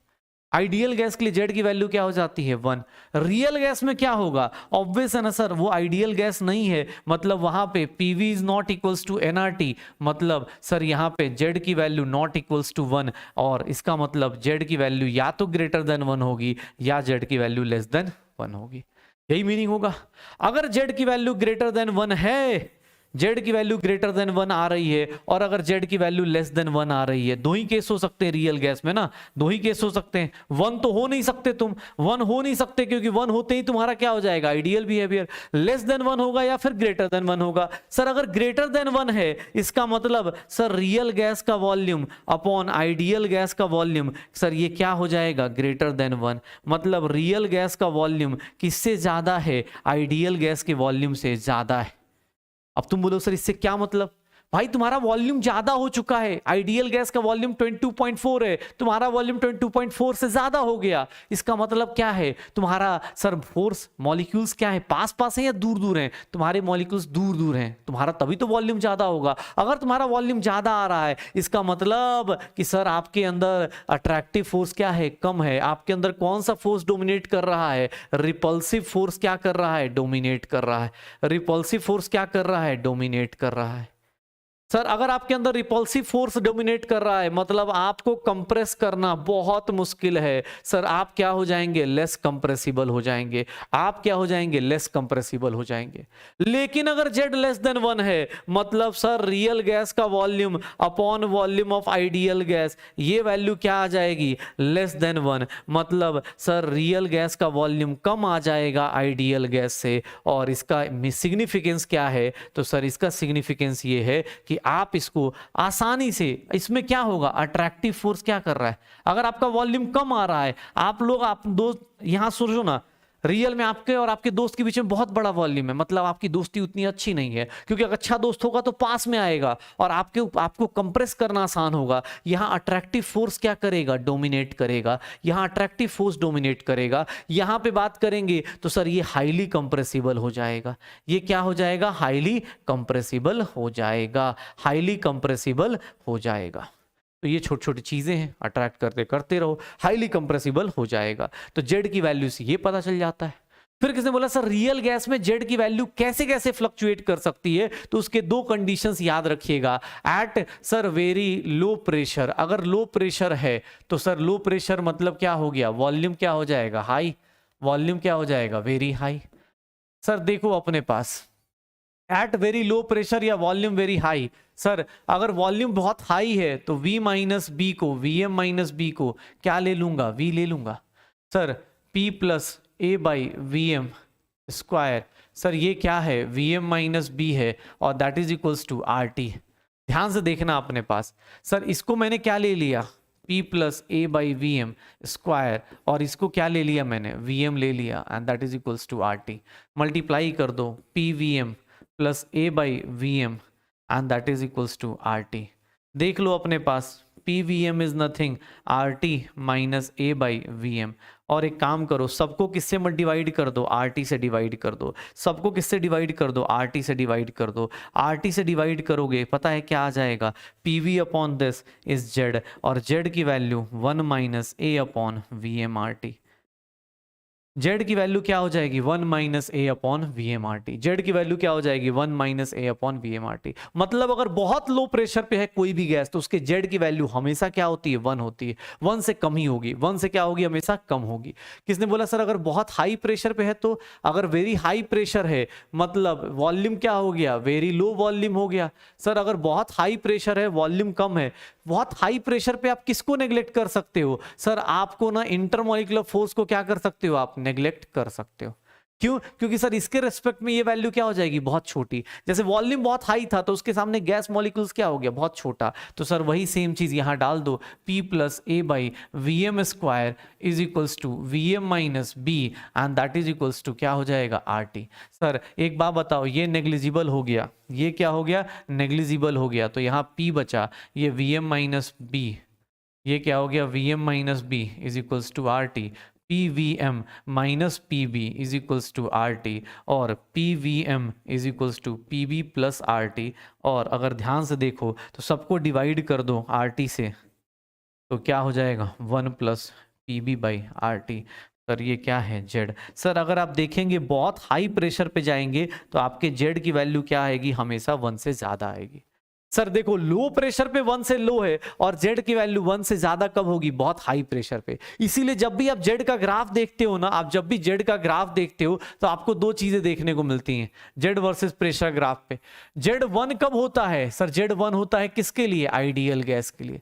[SPEAKER 1] आइडियल गैस के लिए जेड की वैल्यू क्या हो जाती है? 1। रियल गैस में क्या होगा? ऑब्वियस है ना सर, वो आइडियल गैस नहीं है, मतलब वहां पे PV is not equals to NRT, मतलब सर यहां पे जेड की वैल्यू नॉट इक्वल्स टू 1, और इसका मतलब जेड की वैल्यू या तो ग्रेटर देन 1 होगी या जेड की वैल्यू लेस देन 1 होगी। यही मीनिंग होगा। अगर जेड की वैल्यू ग्रेटर देन 1 है, जेड की वैल्यू ग्रेटर देन 1 आ रही है, और अगर जेड की वैल्यू लेस देन 1 आ रही है, दो ही केस हो सकते हैं रियल गैस में ना, दो ही केस हो सकते हैं। 1 तो हो नहीं सकते, तुम 1 हो नहीं सकते, क्योंकि 1 होते ही तुम्हारा क्या हो जाएगा? Ideal behaviour. लेस देन 1 होगा या फिर ग्रेटर देन 1 होगा। सर अगर ग्रेटर देन 1 है, इसका मतलब सर रियल गैस का वॉल्यूम अपॉन आइडियल गैस का वॉल्यूम, सर ये क्या हो जाएगा? Greater than 1। मतलब रियल गैस का वॉल्यूम किससे ज्यादा है? आइडियल गैस के वॉल्यूम से ज्यादा है। अब तुम बोलो सर इससे क्या मतलब? भाई तुम्हारा वॉल्यूम ज्यादा हो चुका है, आइडियल गैस का वॉल्यूम 22.4 है, तुम्हारा वॉल्यूम 22.4 से ज्यादा हो गया। इसका मतलब क्या है? तुम्हारा सर फोर्स मॉलिक्यूल्स क्या है? पास पास है या दूर दूर हैं? तुम्हारे मॉलिक्यूल्स दूर दूर हैं, तुम्हारा तभी तो वॉल्यूम ज्यादा होगा। अगर तुम्हारा वॉल्यूम ज्यादा आ रहा है, इसका मतलब कि सर आपके अंदर अट्रैक्टिव फोर्स क्या है? कम है। आपके अंदर कौन सा फोर्स डोमिनेट कर रहा है? रिपल्सिव फोर्स क्या कर रहा है? डोमिनेट कर रहा है। रिपल्सिव फोर्स क्या कर रहा है? डोमिनेट कर रहा है। सर अगर आपके अंदर रिपल्सिव फोर्स डोमिनेट कर रहा है, मतलब आपको कंप्रेस करना बहुत मुश्किल है। सर आप क्या हो जाएंगे? लेस कंप्रेसिबल हो जाएंगे। आप क्या हो जाएंगे? लेस कंप्रेसिबल हो जाएंगे। लेकिन अगर जेड लेस देन 1 है, मतलब सर रियल गैस का volume upon volume of ideal gas, ये वैल्यू क्या आ जाएगी? Less than 1। मतलब सर रियल गैस का वॉल्यूम कम आ जाएगा आइडियल गैस से। और इसका सिग्निफिकेंस क्या है? तो सर इसका सिग्निफिकेंस ये है कि आप इसको आसानी से, इसमें क्या होगा? अट्रैक्टिव फोर्स क्या कर रहा है? अगर आपका वॉल्यूम कम आ रहा है, आप लोग आप दोस्त यहां सोचो ना, रियल में आपके और आपके दोस्त के बीच में बहुत बड़ा वॉल्यूम है, मतलब आपकी दोस्ती उतनी अच्छी नहीं है, क्योंकि अगर अच्छा दोस्त होगा तो पास में आएगा और आपको कंप्रेस करना आसान होगा। यहां अट्रैक्टिव फोर्स क्या करेगा? डोमिनेट करेगा। यहां अट्रैक्टिव फोर्स डोमिनेट करेगा। यहां पे बात करेंगे तो सर ये हाईली कंप्रेसिबल हो जाएगा। ये क्या हो जाएगा? हाईली कंप्रेसिबल हो जाएगा। हाईली कंप्रेसिबल हो जाएगा। तो ये छोटी छोटी चीजें हैं, अट्रैक्ट करते करते रहो, हाईली कंप्रेसिबल हो जाएगा। तो जेड की वैल्यू से ये पता चल जाता है। फिर किसने बोला सर रियल गैस में जेड की वैल्यू कैसे कैसे फ्लक्चुएट कर सकती है? तो उसके दो कंडीशंस याद रखिएगा। At sir very low pressure, अगर लो प्रेशर है तो सर लो प्रेशर मतलब क्या हो गया? वॉल्यूम क्या हो जाएगा? हाई। वॉल्यूम क्या हो जाएगा? Very high. सर देखो अपने पास एट वेरी लो प्रेशर या वॉल्यूम वेरी हाई, सर अगर वॉल्यूम बहुत हाई है तो V माइनस बी को, Vm माइनस बी को क्या ले लूंगा? V ले लूंगा। Sir P plus a by V M square, sir ये क्या है? Vm माइनस बी है और that is equals to R T. ध्यान से देखना अपने पास, सर इसको मैंने क्या ले लिया? P plus a by V M square, और इसको क्या ले लिया मैंने? Vm ले लिया, and that is equals to R T. Multiply कर दो PVm plus a by V M and that is equals to R T. देख लो अपने पास PVm is nothing R T minus a by V M. और एक काम करो, सबको किससे मत डिवाइड कर दो? आर टी से डिवाइड कर दो। सबको किससे डिवाइड कर दो? आर टी से डिवाइड कर दो। आर टी से डिवाइड करोगे पता है क्या आ जाएगा? PV upon this is Z, और जेड की value 1 minus A upon V M R T. Z की वैल्यू क्या हो जाएगी? 1 minus A upon V M R T. Z की वैल्यू क्या हो जाएगी? 1 minus A upon V M R T. मतलब अगर बहुत लो प्रेशर पे है कोई भी गैस तो उसके जेड की वैल्यू हमेशा क्या होती है? 1 होती है। 1 से कम ही होगी। 1 से क्या होगी? हमेशा कम होगी। किसने बोला सर अगर बहुत हाई प्रेशर पे है तो? अगर वेरी हाई प्रेशर है मतलब वॉल्यूम क्या हो गया? वेरी लो वॉल्यूम हो गया। सर अगर बहुत हाई प्रेशर है, वॉल्यूम कम है, बहुत हाई प्रेशर पे आप किसको नेग्लेक्ट कर सकते हो? सर आपको ना इंटरमॉलिक्यूलर फोर्स को क्या कर सकते हो? आप नेग्लेक्ट कर सकते हो। क्यों? क्योंकि सर इसके रेस्पेक्ट में ये वैल्यू क्या हो जाएगी? बहुत छोटी। जैसे वॉल्यूम बहुत हाई था तो उसके सामने गैस मॉलिक्यूल्स क्या हो गया? बहुत छोटा। तो सर वही सेम चीज यहां डाल दो, P plus a by V M square is equals to V M minus B and that is equals to क्या हो जाएगा? Are T. सर एक बात बताओ, ये नेग्लिजिबल हो गया, ये क्या हो गया? नेग्लिजिबल हो गया। तो यहाँ P बचा, ये वी एम माइनस बी ये क्या हो गया, V M minus B is equals to R T, P V M minus P B is equals to R T, और P V M is equals to P B plus R T. और अगर ध्यान से देखो तो सबको divide कर दो आर टी से, तो क्या हो जाएगा 1 plus P B by R T. Sir ये क्या है, जेड। सर अगर आप देखेंगे बहुत हाई प्रेशर पे जाएंगे तो आपके जेड की वैल्यू क्या आएगी, हमेशा 1 से ज्यादा आएगी। सर देखो लो प्रेशर पे 1 से लो है और जेड की वैल्यू 1 से ज्यादा कब होगी, बहुत हाई प्रेशर पे। इसीलिए जब भी आप जेड का ग्राफ देखते हो ना, आप जब भी जेड का ग्राफ देखते हो तो आपको दो चीजें देखने को मिलती हैं जेड वर्सेस प्रेशर ग्राफ पे। जेड 1 कब होता है, सर जेड 1 होता है किसके लिए, आइडियल गैस के लिए।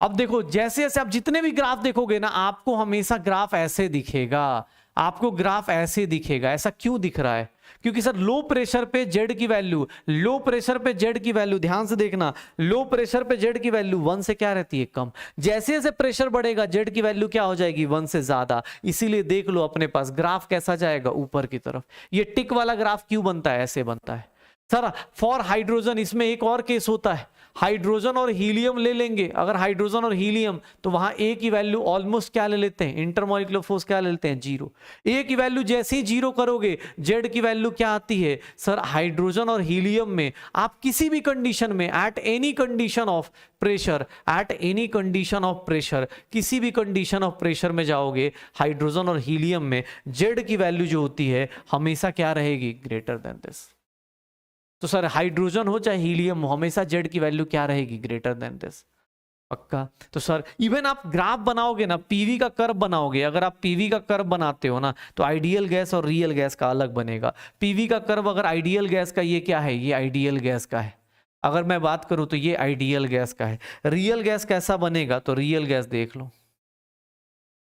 [SPEAKER 1] अब देखो जैसे जैसे आप जितने भी ग्राफ देखोगे ना, आपको हमेशा ग्राफ ऐसे दिखेगा, आपको ग्राफ ऐसे दिखेगा। ऐसा क्यों दिख रहा है, क्योंकि सर लो प्रेशर पे जेड की वैल्यू, लो प्रेशर पे जेड की वैल्यू, ध्यान से देखना, लो प्रेशर पे जेड की वैल्यू 1 से क्या रहती है, कम। जैसे जैसे प्रेशर बढ़ेगा जेड की वैल्यू क्या हो जाएगी, 1 से ज्यादा। इसीलिए देख लो अपने पास ग्राफ कैसा जाएगा, ऊपर की तरफ। ये टिक वाला ग्राफ क्यों बनता है, ऐसे बनता है। सर फॉर हाइड्रोजन इसमें एक और केस होता है, हाइड्रोजन और हीलियम ले लेंगे। अगर हाइड्रोजन और हीलियम, तो वहां ए की वैल्यू ऑलमोस्ट क्या ले लेते हैं, इंटरमॉलिक्यूलर फोर्स क्या ले लेते हैं, 0। ए की वैल्यू जैसे ही 0 करोगे जेड की वैल्यू क्या आती है। सर हाइड्रोजन और हीलियम में आप किसी भी कंडीशन में, at any condition of pressure, at any condition of pressure, किसी भी कंडीशन ऑफ प्रेशर में जाओगे हाइड्रोजन और हीलियम में, जेड की वैल्यू जो होती है हमेशा क्या रहेगी, ग्रेटर देन दिस। तो सर हाइड्रोजन हो चाहे हीलियम हो, हमेशा जेड की वैल्यू क्या रहेगी, ग्रेटर देन दिस। पक्का। तो सर इवन आप ग्राफ बनाओगे ना, पीवी का कर्व बनाओगे, अगर आप पीवी का कर्व बनाते हो ना तो आइडियल गैस और रियल गैस का अलग बनेगा। पीवी का कर्व अगर आइडियल गैस का, ये क्या है, ये आइडियल गैस का है। अगर मैं बात करूं तो ये आइडियल गैस का है। रियल गैस कैसा बनेगा, तो रियल गैस देख लो,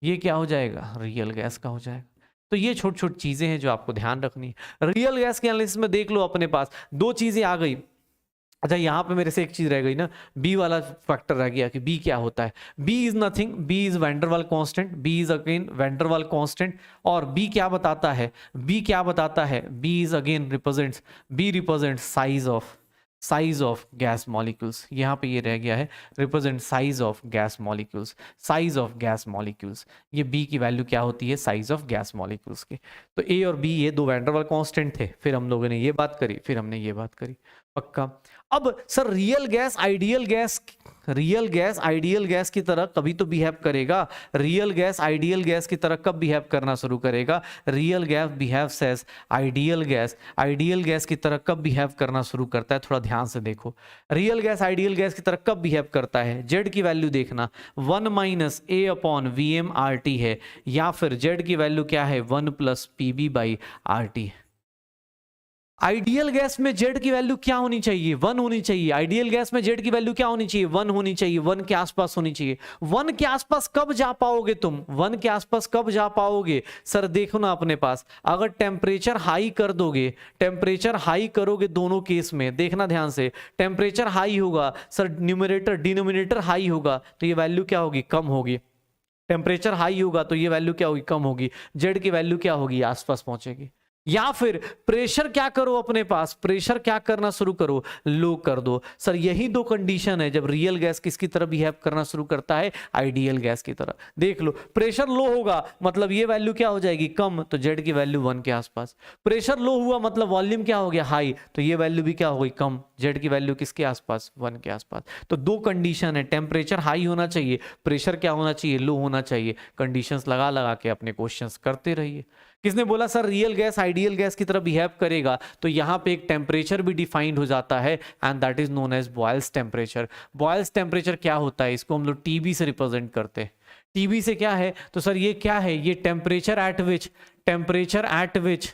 [SPEAKER 1] ये क्या हो जाएगा, रियल गैस का हो जाएगा। तो ये छोटी छोटी चीजें हैं जो आपको ध्यान रखनी है। रियल गैस के एनालिसिस में देख लो अपने पास दो चीजें आ गई। अच्छा यहाँ पे मेरे से एक चीज रह गई ना, बी वाला फैक्टर रह गया कि बी क्या होता है। B is nothing, B is van der Waals constant, B is again van der Waals constant. और बी क्या बताता है, बी क्या बताता है, B is again represents, B represent size of gas molecules. यहाँ पे ये रह गया है, represent size of gas molecules, size of gas molecules. ये बी की वैल्यू क्या होती है, साइज ऑफ गैस मॉलिक्यूल्स की। तो ए और बी ये दो वैंडरवाल कांस्टेंट थे, फिर हम लोगों ने ये बात करी, फिर हमने ये बात करी। पक्का। अब sir real gas ideal gas की तरह कभी तो बिहेव करेगा। रियल गैस आइडियल गैस की तरह कब बिहेव करना शुरू करेगा, real gas behaves as ideal gas की तरह कब बिहेव करना शुरू करता है, थोड़ा ध्यान से देखो। रियल गैस आइडियल गैस की तरह कब बिहेव करता है, जेड की वैल्यू देखना 1 minus A upon V M R T है, या फिर जेड की वैल्यू क्या है, 1 plus P B by R T. Ideal gas में जेड की वैल्यू क्या होनी चाहिए, 1 होनी चाहिए। आइडियल गैस में जेड की वैल्यू क्या होनी चाहिए, 1 होनी चाहिए, 1 के आसपास होनी चाहिए। 1 के आसपास कब जा पाओगे तुम, 1 के आसपास कब जा पाओगे। सर देखो ना अपने पास, अगर टेम्परेचर हाई कर दोगे, टेम्परेचर हाई करोगे दोनों केस में, देखना ध्यान से, टेम्परेचर हाई होगा सर, न्यूमरेटर डिनोमिनेटर हाई होगा तो ये वैल्यू क्या होगी, कम होगी। टेम्परेचर हाई होगा तो ये वैल्यू क्या होगी, कम होगी। जेड की वैल्यू क्या होगी, आसपास पहुंचेगी। या फिर प्रेशर क्या करो अपने पास, प्रेशर क्या करना शुरू करो, लो कर दो। सर यही दो कंडीशन है जब रियल गैस किसकी तरह बिहेव करना शुरू करता है, आइडियल गैस की तरह। देख लो प्रेशर लो होगा मतलब ये वैल्यू क्या हो जाएगी, कम, तो जेड की वैल्यू 1 के आसपास। प्रेशर लो हुआ मतलब वॉल्यूम क्या हो गया, हाई, तो ये वैल्यू भी क्या हो गई, कम, जेड की वैल्यू किसके आसपास, 1 के आसपास। तो दो कंडीशन है, टेम्परेचर हाई होना चाहिए, प्रेशर क्या होना चाहिए, लो होना चाहिए। कंडीशंस लगा लगा के अपने क्वेश्चंस करते रहिए। किसने बोला sir real gas ideal gas की तरह बिहेव करेगा, तो यहां पे एक टेम्परेचर भी डिफाइंड हो जाता है and that is known as Boyle's temperature. Boyle's temperature क्या होता है, इसको हम लोग टीबी से रिप्रेजेंट करते हैं। टीबी से क्या है, तो सर ये क्या है, ये temperature at which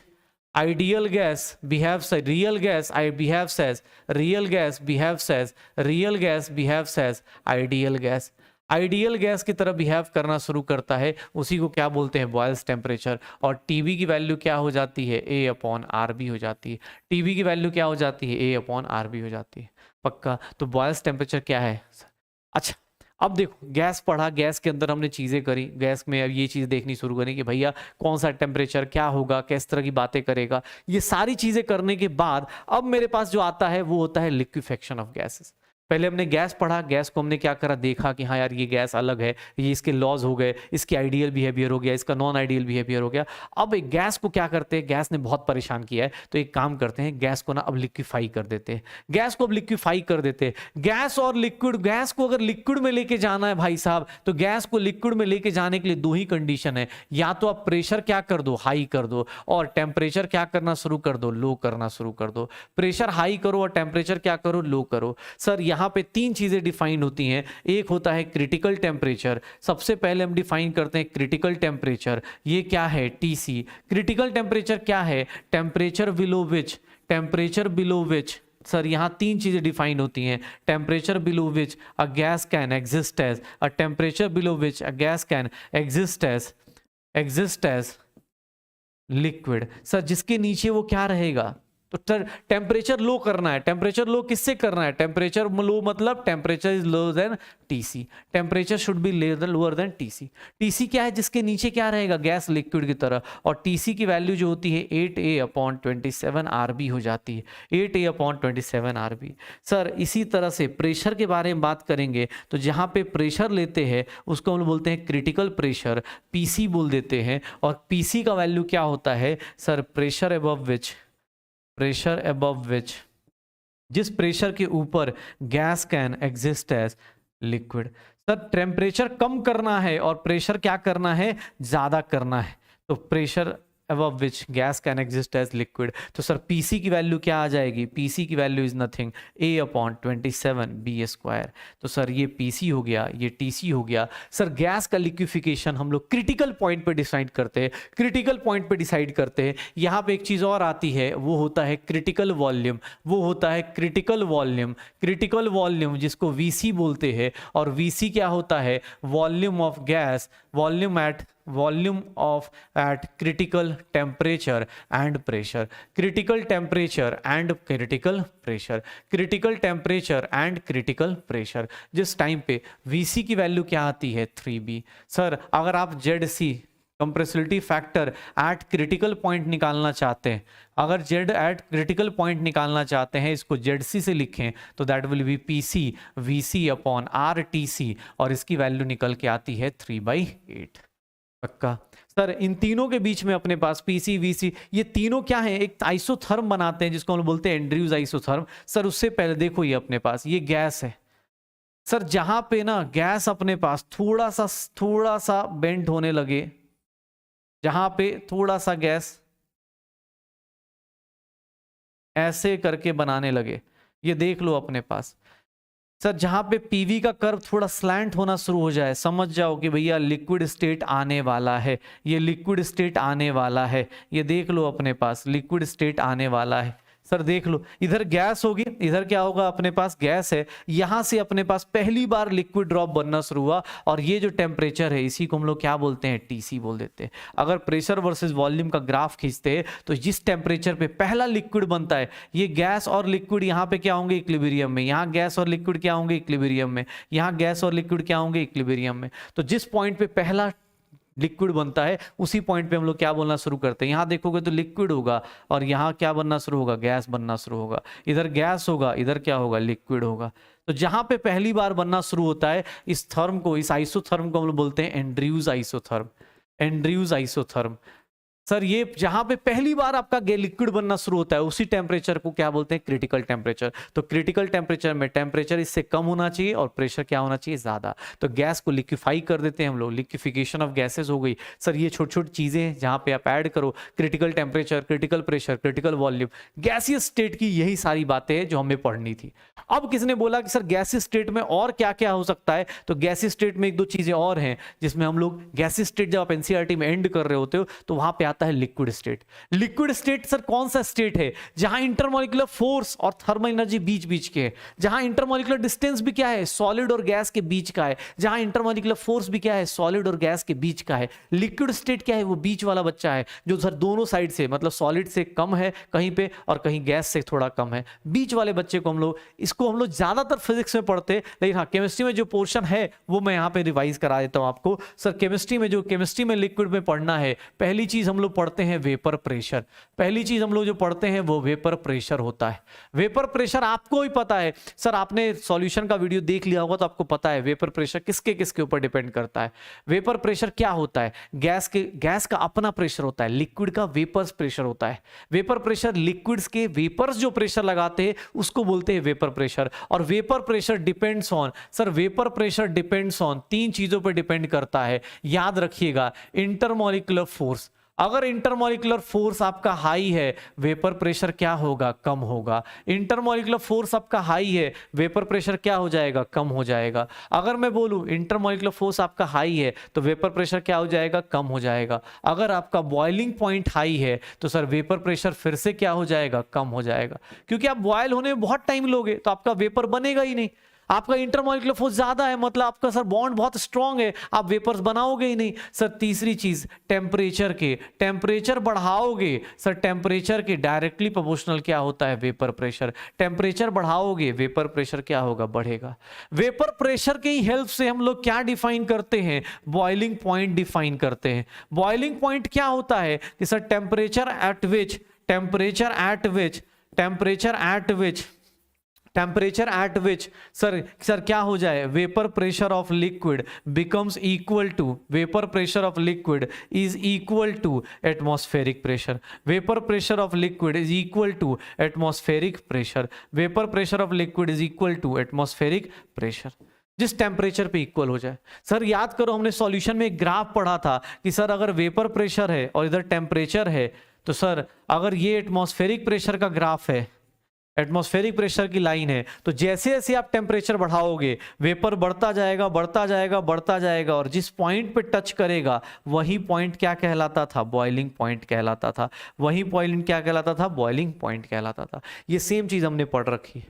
[SPEAKER 1] ideal gas behaves, real gas behaves as ideal gas, ideal gas की तरह बिहेव करना शुरू करता है, उसी को क्या बोलते हैं, बॉयल्स टेम्परेचर। और टीबी की वैल्यू क्या हो जाती है, ए अपॉन आर बी हो जाती है। टीबी की वैल्यू क्या हो जाती है, ए अपॉन आर बी हो जाती है। पक्का। तो बॉयल्स टेम्परेचर क्या है। अच्छा अब देखो गैस पढ़ा, गैस के अंदर हमने चीजें करी, गैस में अब ये चीज देखनी शुरू करें कि भैया कौन सा टेम्परेचर क्या होगा, किस तरह की बातें करेगा। ये सारी चीजें करने के बाद अब मेरे पास जो आता है वो होता है लिक्विफेक्शन ऑफ गैसेस। पहले हमने गैस पढ़ा, गैस को हमने क्या करा, देखा कि हाँ यार ये गैस अलग है, ये इसके लॉज हो गए, इसकी आइडियल बिहेवियर हो गया, इसका नॉन आइडियल बिहेवियर हो गया। अब एक गैस को क्या करते हैं, गैस ने बहुत परेशान किया है, तो एक काम करते हैं, गैस को ना अब लिक्विफाई कर देते हैं, गैस को अब लिक्विफाई कर देते हैं। गैस और लिक्विड, गैस को अगर लिक्विड में लेके जाना है भाई साहब, तो गैस को लिक्विड में लेके जाने के लिए दो ही कंडीशन है, या तो आप प्रेशर क्या कर दो, हाई कर दो, और टेम्परेचर क्या करना शुरू कर दो, लो करना शुरू कर दो। प्रेशर हाई करो और टेम्परेचर क्या करो, लो करो। सर यहाँ पे तीन चीजें डिफाइन होती हैं। एक होता है क्रिटिकल टेम्परेचर, सबसे पहले हम डिफाइन करते हैं क्रिटिकल टेम्परेचर, ये क्या है, टीसी। क्रिटिकल टेम्परेचर क्या है, temperature below which, temperature below which, sir यहां तीन चीजें डिफाइन होती हैं, temperature below which a gas can exist as, a temperature below which a gas can exist as liquid. Sir जिसके नीचे वो क्या रहेगा, तो टेम्परेचर लो करना है, टेम्परेचर लो किससे करना है, टेम्परेचर लो मतलब temperature is lower than TC, temperature should be lower than TC. TC क्या है, जिसके नीचे क्या रहेगा, गैस लिक्विड की तरह, और टीसी की वैल्यू जो होती है 8A/27 RB हो जाती है, 8A/27 RB। सर इसी तरह से प्रेशर के बारे में बात करेंगे, तो जहां पे प्रेशर लेते हैं उसको हम बोलते हैं क्रिटिकल प्रेशर, पीसी बोल देते हैं। और पीसी का वैल्यू क्या होता है, sir pressure above which, pressure above which, जिस प्रेशर के ऊपर gas can exist as liquid. Sir temperature कम करना है और प्रेशर क्या करना है, ज्यादा करना है, तो pressure above which gas can exist as liquid। तो सर PC की वैल्यू क्या आ जाएगी, PC की value is nothing A/27 B²। तो सर ये PC हो गया, ये TC हो गया। सर गैस का लिक्विफिकेशन हम लोग क्रिटिकल पॉइंट पे डिसाइड करते हैं, क्रिटिकल पॉइंट पे डिसाइड करते हैं। यहाँ पे एक चीज़ और आती है, वो होता है क्रिटिकल वॉल्यूम, वो होता है क्रिटिकल वॉल्यूम, क्रिटिकल वॉल्यूम जिसको VC बोलते हैं। और VC क्या होता है, volume of gas, volume of eight critical temperature and pressure, critical temperature and critical pressure, critical temperature and critical pressure. जिस टाइम पे VC की वैल्यू क्या आती है 3B। सर अगर आप ZC compressibility factor eight critical point निकालना चाहते हैं, अगर Z एट क्रिटिकल पॉइंट निकालना चाहते हैं, इसको ZC से लिखें तो that will be PC VC/RTC, और इसकी वैल्यू निकल के आती है 3/8। पक्का। सर इन तीनों के बीच में अपने पास PC VC, ये तीनों क्या है, एक आइसोथर्म बनाते हैं जिसको हम बोलते हैं एंड्रयूज आइसोथर्म। सर उससे पहले देखो, ये अपने पास ये गैस है। सर जहां पे ना गैस अपने पास थोड़ा सा बेंड होने लगे, जहां पे थोड़ा सा गैस ऐसे करके बनाने लगे, ये देख लो अपने पास। सर जहां पे PV का कर्व थोड़ा स्लैंट होना शुरू हो जाए, समझ जाओ कि भैया लिक्विड स्टेट आने वाला है, ये लिक्विड स्टेट आने वाला है। ये देख लो अपने पास लिक्विड स्टेट आने वाला है। सर देख लो, इधर गैस होगी, इधर क्या होगा, अपने पास गैस है, यहां से अपने पास पहली बार लिक्विड ड्रॉप बनना शुरू हुआ, और ये जो टेम्परेचर है इसी को हम लोग क्या बोलते हैं, TC बोल देते हैं। अगर प्रेशर वर्सेस वॉल्यूम का ग्राफ खींचते हैं, तो जिस टेम्परेचर पे पहला लिक्विड बनता है, ये गैस और लिक्विड यहाँ पे क्या होंगे, इक्विलिब्रियम में, यहाँ गैस और लिक्विड क्या होंगे, इक्विलिब्रियम में, यहाँ गैस और लिक्विड क्या होंगे, इक्विलिब्रियम में। तो जिस पॉइंट पे पहला लिक्विड बनता है उसी पॉइंट पे हम लोग क्या बोलना शुरू करते हैं। यहाँ देखोगे तो लिक्विड होगा, और यहाँ क्या बनना शुरू होगा, गैस बनना शुरू होगा। इधर गैस होगा, इधर क्या होगा, लिक्विड होगा। तो जहां पे पहली बार बनना शुरू होता है, इस थर्म को, इस आइसोथर्म को हम लोग बोलते हैं Andrews isotherm, Andrews isotherm. Sir ये जहां पे पहली बार आपका लिक्विड बनना शुरू होता है, उसी टेम्परेचर को क्या बोलते हैं, क्रिटिकल टेम्परेचर। तो क्रिटिकल टेम्परेचर में टेम्परेचर इससे कम होना चाहिए और प्रेशर क्या होना चाहिए, ज्यादा। तो गैस को लिक्विफाई कर देते हैं हम लोग, लिक्विफिकेशन ऑफ गैसेस हो गई। सर ये छोटी छोटी चीजें हैं जहां पे आप ऐड करो, critical temperature, critical pressure, critical volume, gaseous state की यही सारी बातें हैं जो हमें पढ़नी थी। अब किसने बोला कि सर गैसियस स्टेट में और क्या क्या हो सकता है, तो गैसियस स्टेट में एक दो चीजें और हैं जिसमें हम लोग, गैसियस स्टेट जब आप NCERT में एंड कर रहे होते हो तो वहां पे आता है liquid state. Liquid state sir कौन सा स्टेट है, जहां इंटरमॉलिक्यूलर फोर्स और थर्मल एनर्जी बीच बीच के है, जहां इंटरमॉलिक्यूलर डिस्टेंस भी क्या है, सॉलिड और गैस के बीच का है, जहां इंटरमॉलिक्यूलर फोर्स भी क्या है, सॉलिड और गैस के बीच का है। लिक्विड स्टेट क्या है, वो बीच वाला बच्चा है जो सर दोनों साइड से, मतलब सॉलिड से कम है कहीं पे और कहीं गैस से थोड़ा कम है, बीच वाले बच्चे को हम लोग, इसको हम लोग ज्यादातर फिजिक्स में पढ़ते हैं, लेकिन हाँ केमिस्ट्री में जो पोर्शन है वो मैं यहाँ पे रिवाइज करा देता हूँ आपको। सर केमिस्ट्री में जो, केमिस्ट्री में लिक्विड में पढ़ना है, पहली चीज हम लोग पढ़ते हैं वेपर प्रेशर। पहली चीज हम लोग जो पढ़ते हैं वो वेपर प्रेशर होता है। वेपर प्रेशर आपको ही पता है सर, आपने सॉल्यूशन का वीडियो देख लिया होगा तो आपको पता है वेपर प्रेशर किसके किसके ऊपर डिपेंड करता है। वेपर प्रेशर क्या होता है? गैस का अपना प्रेशर होता है, लिक्विड का वेपर्स प्रेशर होता है। वेपर प्रेशर लिक्विड्स के वेपर्स जो प्रेशर लगाते हैं उसको बोलते हैं वेपर प्रेशर। और vapour pressure depends on, sir vapour pressure depends on तीन चीजों पर डिपेंड करता है, याद रखिएगा। इंटरमॉलिक्यूलर फोर्स, अगर इंटरमॉलिक्यूलर फोर्स आपका हाई है वेपर प्रेशर क्या होगा? कम होगा। इंटरमॉलिक्यूलर फोर्स आपका हाई है, वेपर प्रेशर क्या हो जाएगा? कम हो जाएगा। अगर मैं बोलूं इंटरमॉलिक्यूलर फोर्स आपका हाई है तो वेपर प्रेशर क्या हो जाएगा? कम हो जाएगा। अगर आपका बॉइलिंग पॉइंट हाई है तो सर वेपर प्रेशर फिर से क्या हो जाएगा? कम हो जाएगा, क्योंकि आप बॉयल होने में बहुत टाइम लोगे तो आपका वेपर बनेगा ही नहीं। आपका इंटरमॉलिक्यूलर फोर्स ज्यादा है, मतलब आपका सर बॉन्ड बहुत स्ट्रांग है, आप वेपर्स बनाओगे ही नहीं। सर तीसरी चीज टेम्परेचर बढ़ाओगे, सर टेम्परेचर के डायरेक्टली प्रोपोर्शनल क्या होता है? Vapour pressure. टेम्परेचर बढ़ाओगे वेपर प्रेशर क्या होगा? बढ़ेगा। वेपर प्रेशर की हेल्प से हम लोग क्या डिफाइन करते हैं? बॉइलिंग पॉइंट डिफाइन करते हैं। बॉइलिंग पॉइंट क्या होता है कि sir temperature at which sir क्या हो जाए? Vapour pressure of liquid becomes equal to, vapour pressure of liquid is equal to atmospheric pressure. Vapour pressure of liquid is equal to atmospheric pressure. Vapour pressure of liquid is equal to atmospheric pressure, जिस temperature पे equal हो जाए। Sir याद करो, हमने solution में एक graph पढ़ा था कि सर अगर वेपर प्रेशर है और इधर टेम्परेचर है तो सर अगर ये एटमॉस्फेरिक प्रेशर का ग्राफ है, एटमॉस्फेरिक प्रेशर की लाइन है, तो जैसे जैसे आप टेम्परेचर बढ़ाओगे वेपर बढ़ता जाएगा बढ़ता जाएगा बढ़ता जाएगा, और जिस पॉइंट पे टच करेगा वही पॉइंट क्या कहलाता था? बॉइलिंग पॉइंट कहलाता था। वही पॉइंट क्या कहलाता था? बॉइलिंग पॉइंट कहलाता था। ये सेम चीज हमने पढ़ रखी है,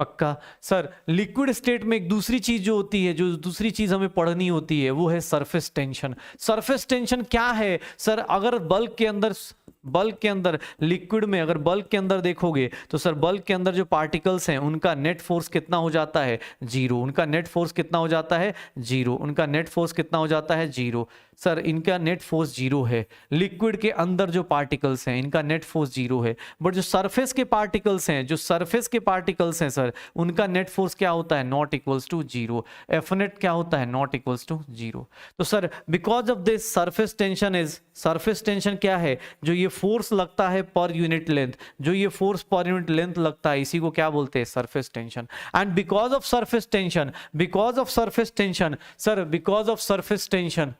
[SPEAKER 1] पक्का। सर लिक्विड स्टेट में एक दूसरी चीज जो होती है, जो दूसरी चीज हमें पढ़नी होती है, वो है सरफेस टेंशन। सरफेस टेंशन क्या है? सर अगर बल्क के अंदर लिक्विड में अगर बल्क के अंदर देखोगे तो सर बल्क के अंदर जो पार्टिकल्स हैं उनका नेट फोर्स कितना हो जाता है? जीरो। उनका नेट फोर्स कितना हो जाता है? जीरो। उनका नेट फोर्स कितना हो जाता है? जीरो। सर इनका नेट फोर्स जीरो है। लिक्विड के अंदर जो पार्टिकल्स हैं इनका नेट फोर्स जीरो है, बट जो सरफेस के पार्टिकल्स हैं सर उनका नेट फोर्स क्या होता है? Not equals to zero. F net क्या होता है? Not equals to zero. तो sir because of this surface tension क्या है? जो ये फोर्स लगता है पर यूनिट लेंथ, जो ये फोर्स पर यूनिट लेंथ लगता है, इसी को क्या बोलते हैं? Surface tension. And because of surface tension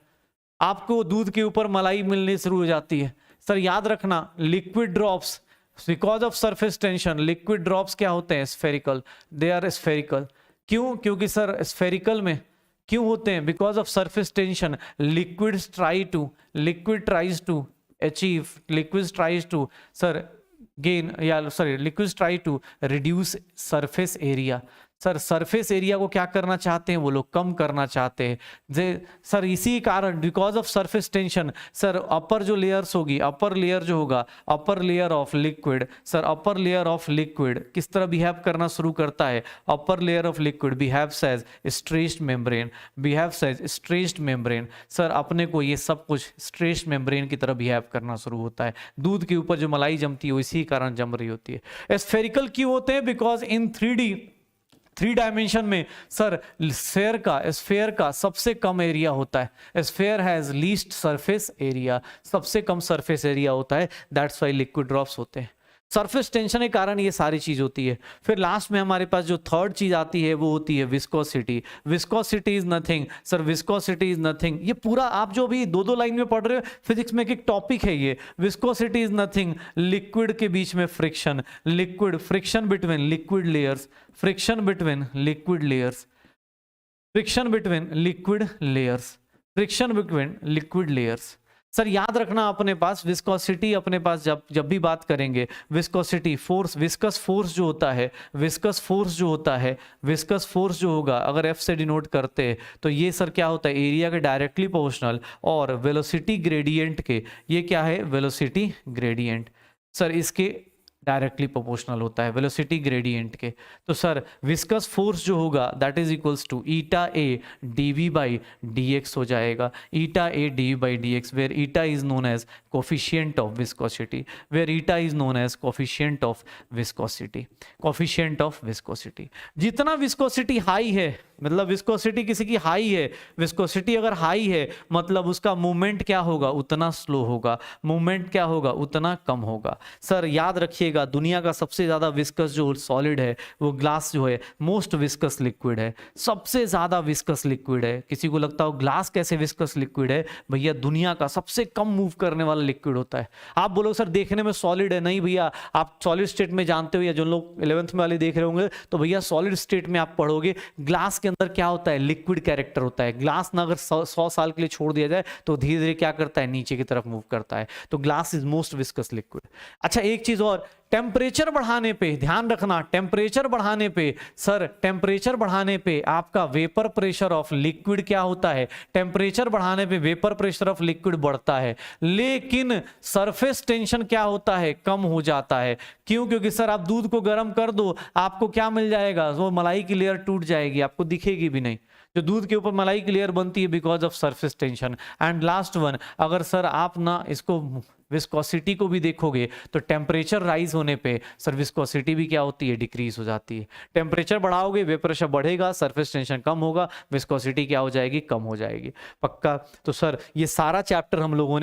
[SPEAKER 1] आपको दूध के ऊपर मलाई मिलनी शुरू हो जाती है। सर याद रखना, liquid drops because of surface tension, liquid drops क्या होते हैं? स्फेरिकल। They are spherical. क्यों? क्योंकि सर स्फेरिकल में क्यों होते हैं? Because of surface tension liquid tries to reduce surface area. Sir surface area को क्या करना चाहते हैं? वो लोग कम करना चाहते हैं। सर इसी कारण because of surface tension sir upper जो लेयर्स होगी, अपर लेयर जो होगा, upper layer of liquid, sir upper layer of liquid किस तरह बिहेव करना शुरू करता है? Upper layer of liquid behaves as stretched membrane. Sir अपने को ये सब कुछ स्ट्रेच्ड मेम्ब्रेन की तरह बिहेव करना शुरू होता है। दूध के ऊपर जो मलाई जमती है इसी कारण जम रही होती है। स्फेरिकल क्यों होते हैं? बिकॉज इन 3 डायमेंशन में सर स्फेयर का सबसे कम एरिया होता है। Sphere has least surface area, सबसे कम सरफेस एरिया होता है, दैट्स वाई लिक्विड ड्रॉप्स होते हैं। सरफेस टेंशन के कारण ये सारी चीज होती है। फिर लास्ट में हमारे पास जो थर्ड चीज आती है वो होती है viscosity. Viscosity is nothing, sir viscosity is nothing. ये पूरा आप जो भी दो लाइन में पढ़ रहे हो, फिजिक्स में एक टॉपिक है ये। विस्कोसिटी इज नथिंग, लिक्विड के बीच में friction between liquid layers, friction between liquid layers. Sir याद रखना, अपने पास विस्कोसिटी, अपने पास जब भी बात करेंगे विस्कोसिटी, फोर्स, विस्कस फोर्स जो होगा अगर एफ से डिनोट करते हैं तो ये सर क्या होता है? एरिया के डायरेक्टली प्रोपोर्शनल, और वेलोसिटी ग्रेडियंट के, ये क्या है? Velocity gradient. सर इसके डायरेक्टली प्रोपोर्शनल होता है वेलोसिटी ग्रेडियंट के। तो सर विस्कस फोर्स जो होगा that is equals to eta a dv by dx हो जाएगा। Eta a dv by dx where eta is known as coefficient of viscosity, where eta is known as coefficient of viscosity, coefficient of viscosity. जितना viscosity high है, मतलब viscosity किसी की high है, viscosity अगर high है मतलब उसका मूवमेंट क्या होगा, उतना स्लो होगा, मूवमेंट क्या होगा, उतना कम होगा। सर याद रखिएगा दुनिया का सबसे ज्यादा विस्कस जो सॉलिड है वो ग्लास जो है मोस्ट विस्कस लिक्विड है, सबसे ज्यादा विस्कस लिक्विड है। किसी को लगता हो ग्लास कैसे विस्कस लिक्विड है, भैया दुनिया का सबसे कम मूव करने वाला लिक्विड होता है। आप बोलो सर देखने में सॉलिड है, नहीं भैया, आप सॉलिड स्टेट में जानते हो, या जो लोग 11th में वाले देख रहे होंगे तो भैया सॉलिड स्टेट में आप पढ़ोगे ग्लास के अंदर क्या होता है, लिक्विड कैरेक्टर होता है। ग्लास ना अगर 100 साल के लिए छोड़ दिया जाए तो धीरे धीरे क्या करता है, नीचे की तरफ मूव करता है। तो glass is most viscous liquid. अच्छा एक चीज और, टेम्परेचर बढ़ाने पे ध्यान रखना, टेम्परेचर बढ़ाने पे सर, टेम्परेचर बढ़ाने पे आपका वेपर प्रेशर ऑफ लिक्विड क्या होता है, टेम्परेचर बढ़ाने पे वेपर प्रेशर ऑफ लिक्विड बढ़ता है, लेकिन सरफेस टेंशन क्या होता है, कम हो जाता है। क्यों? क्योंकि सर आप दूध को गर्म कर दो, आपको क्या मिल जाएगा, वो मलाई की लेयर टूट जाएगी, आपको दिखेगी भी नहीं। जो दूध के ऊपर मलाई की लेयर बनती है because of surface tension. And last one, अगर सर आप ना इसको विस्कोसिटी को भी देखोगे तो टेम्परेचर राइज होने पे सर विस्कोसिटी भी क्या होती है, डिक्रीज हो जाती है। टेम्परेचर बढ़ाओगे वेपर प्रेशर बढ़ेगा, सरफेस टेंशन कम होगा, विस्कोसिटी क्या हो जाएगी, कम हो जाएगी। पक्का? तो सर ये सारा चैप्टर हम लोगों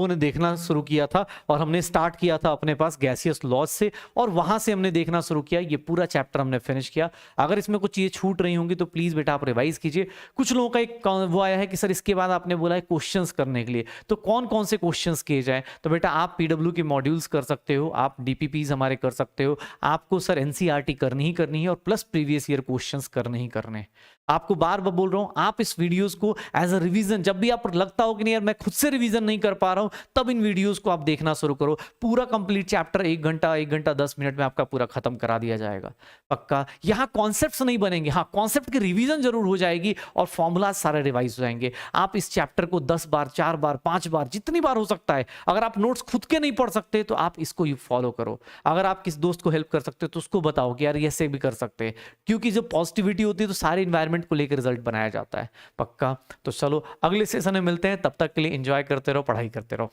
[SPEAKER 1] ने देखना शुरू किया था, और हमने स्टार्ट किया था अपने पास गैसियस लॉज से, और वहां से हमने देखना शुरू किया, ये पूरा चैप्टर हमने फिनिश किया। अगर इसमें कुछ चीजें छूट रही होंगी तो प्लीज बेटा आप रिवाइज कीजिए। कुछ लोगों का एक वो आया है कि सर इसके बाद आपने बोला है क्वेश्चंस करने के लिए, तो कौन कौन से क्वेश्चंस किए जाए? तो बेटा आप पीडब्ल्यू के मॉड्यूल्स कर सकते हो, आप डीपीपीज हमारे कर सकते हो, आपको सर एनसीईआरटी करनी ही करनी है, और प्लस प्रीवियस ईयर क्वेश्चंस करने ही करने। आपको बार बार बोल रहा हूं, आप इस वीडियोस को एज अ रिवीजन, जब भी आपको लगता हो कि नहीं यार मैं खुद से रिवीजन नहीं कर पा रहा हूं, तब इन वीडियोस को आप देखना शुरू करो। पूरा कंप्लीट चैप्टर 1 घंटा 10 मिनट में आपका पूरा खत्म करा दिया जाएगा। पक्का? यहां कॉन्सेप्ट्स नहीं बनेंगे, हाँ कॉन्सेप्ट की रिवीजन जरूर हो जाएगी और फॉर्मूला सारे रिवाइज हो जाएंगे। आप इस चैप्टर को 10 बार 4 बार 5 बार जितनी बार हो सकता है, अगर आप नोट्स खुद के नहीं पढ़ सकते तो आप इसको ही फॉलो करो। अगर आप किस दोस्त को हेल्प कर सकते हो तो उसको बताओ कि यार ये ऐसे भी कर सकते हैं, क्योंकि जब पॉजिटिविटी होती है तो सारे इन्वायरमेंट को लेकर रिजल्ट बनाया जाता है। पक्का? तो चलो अगले सेशन में मिलते हैं, तब तक के लिए एंजॉय करते रहो, पढ़ाई करते रहो।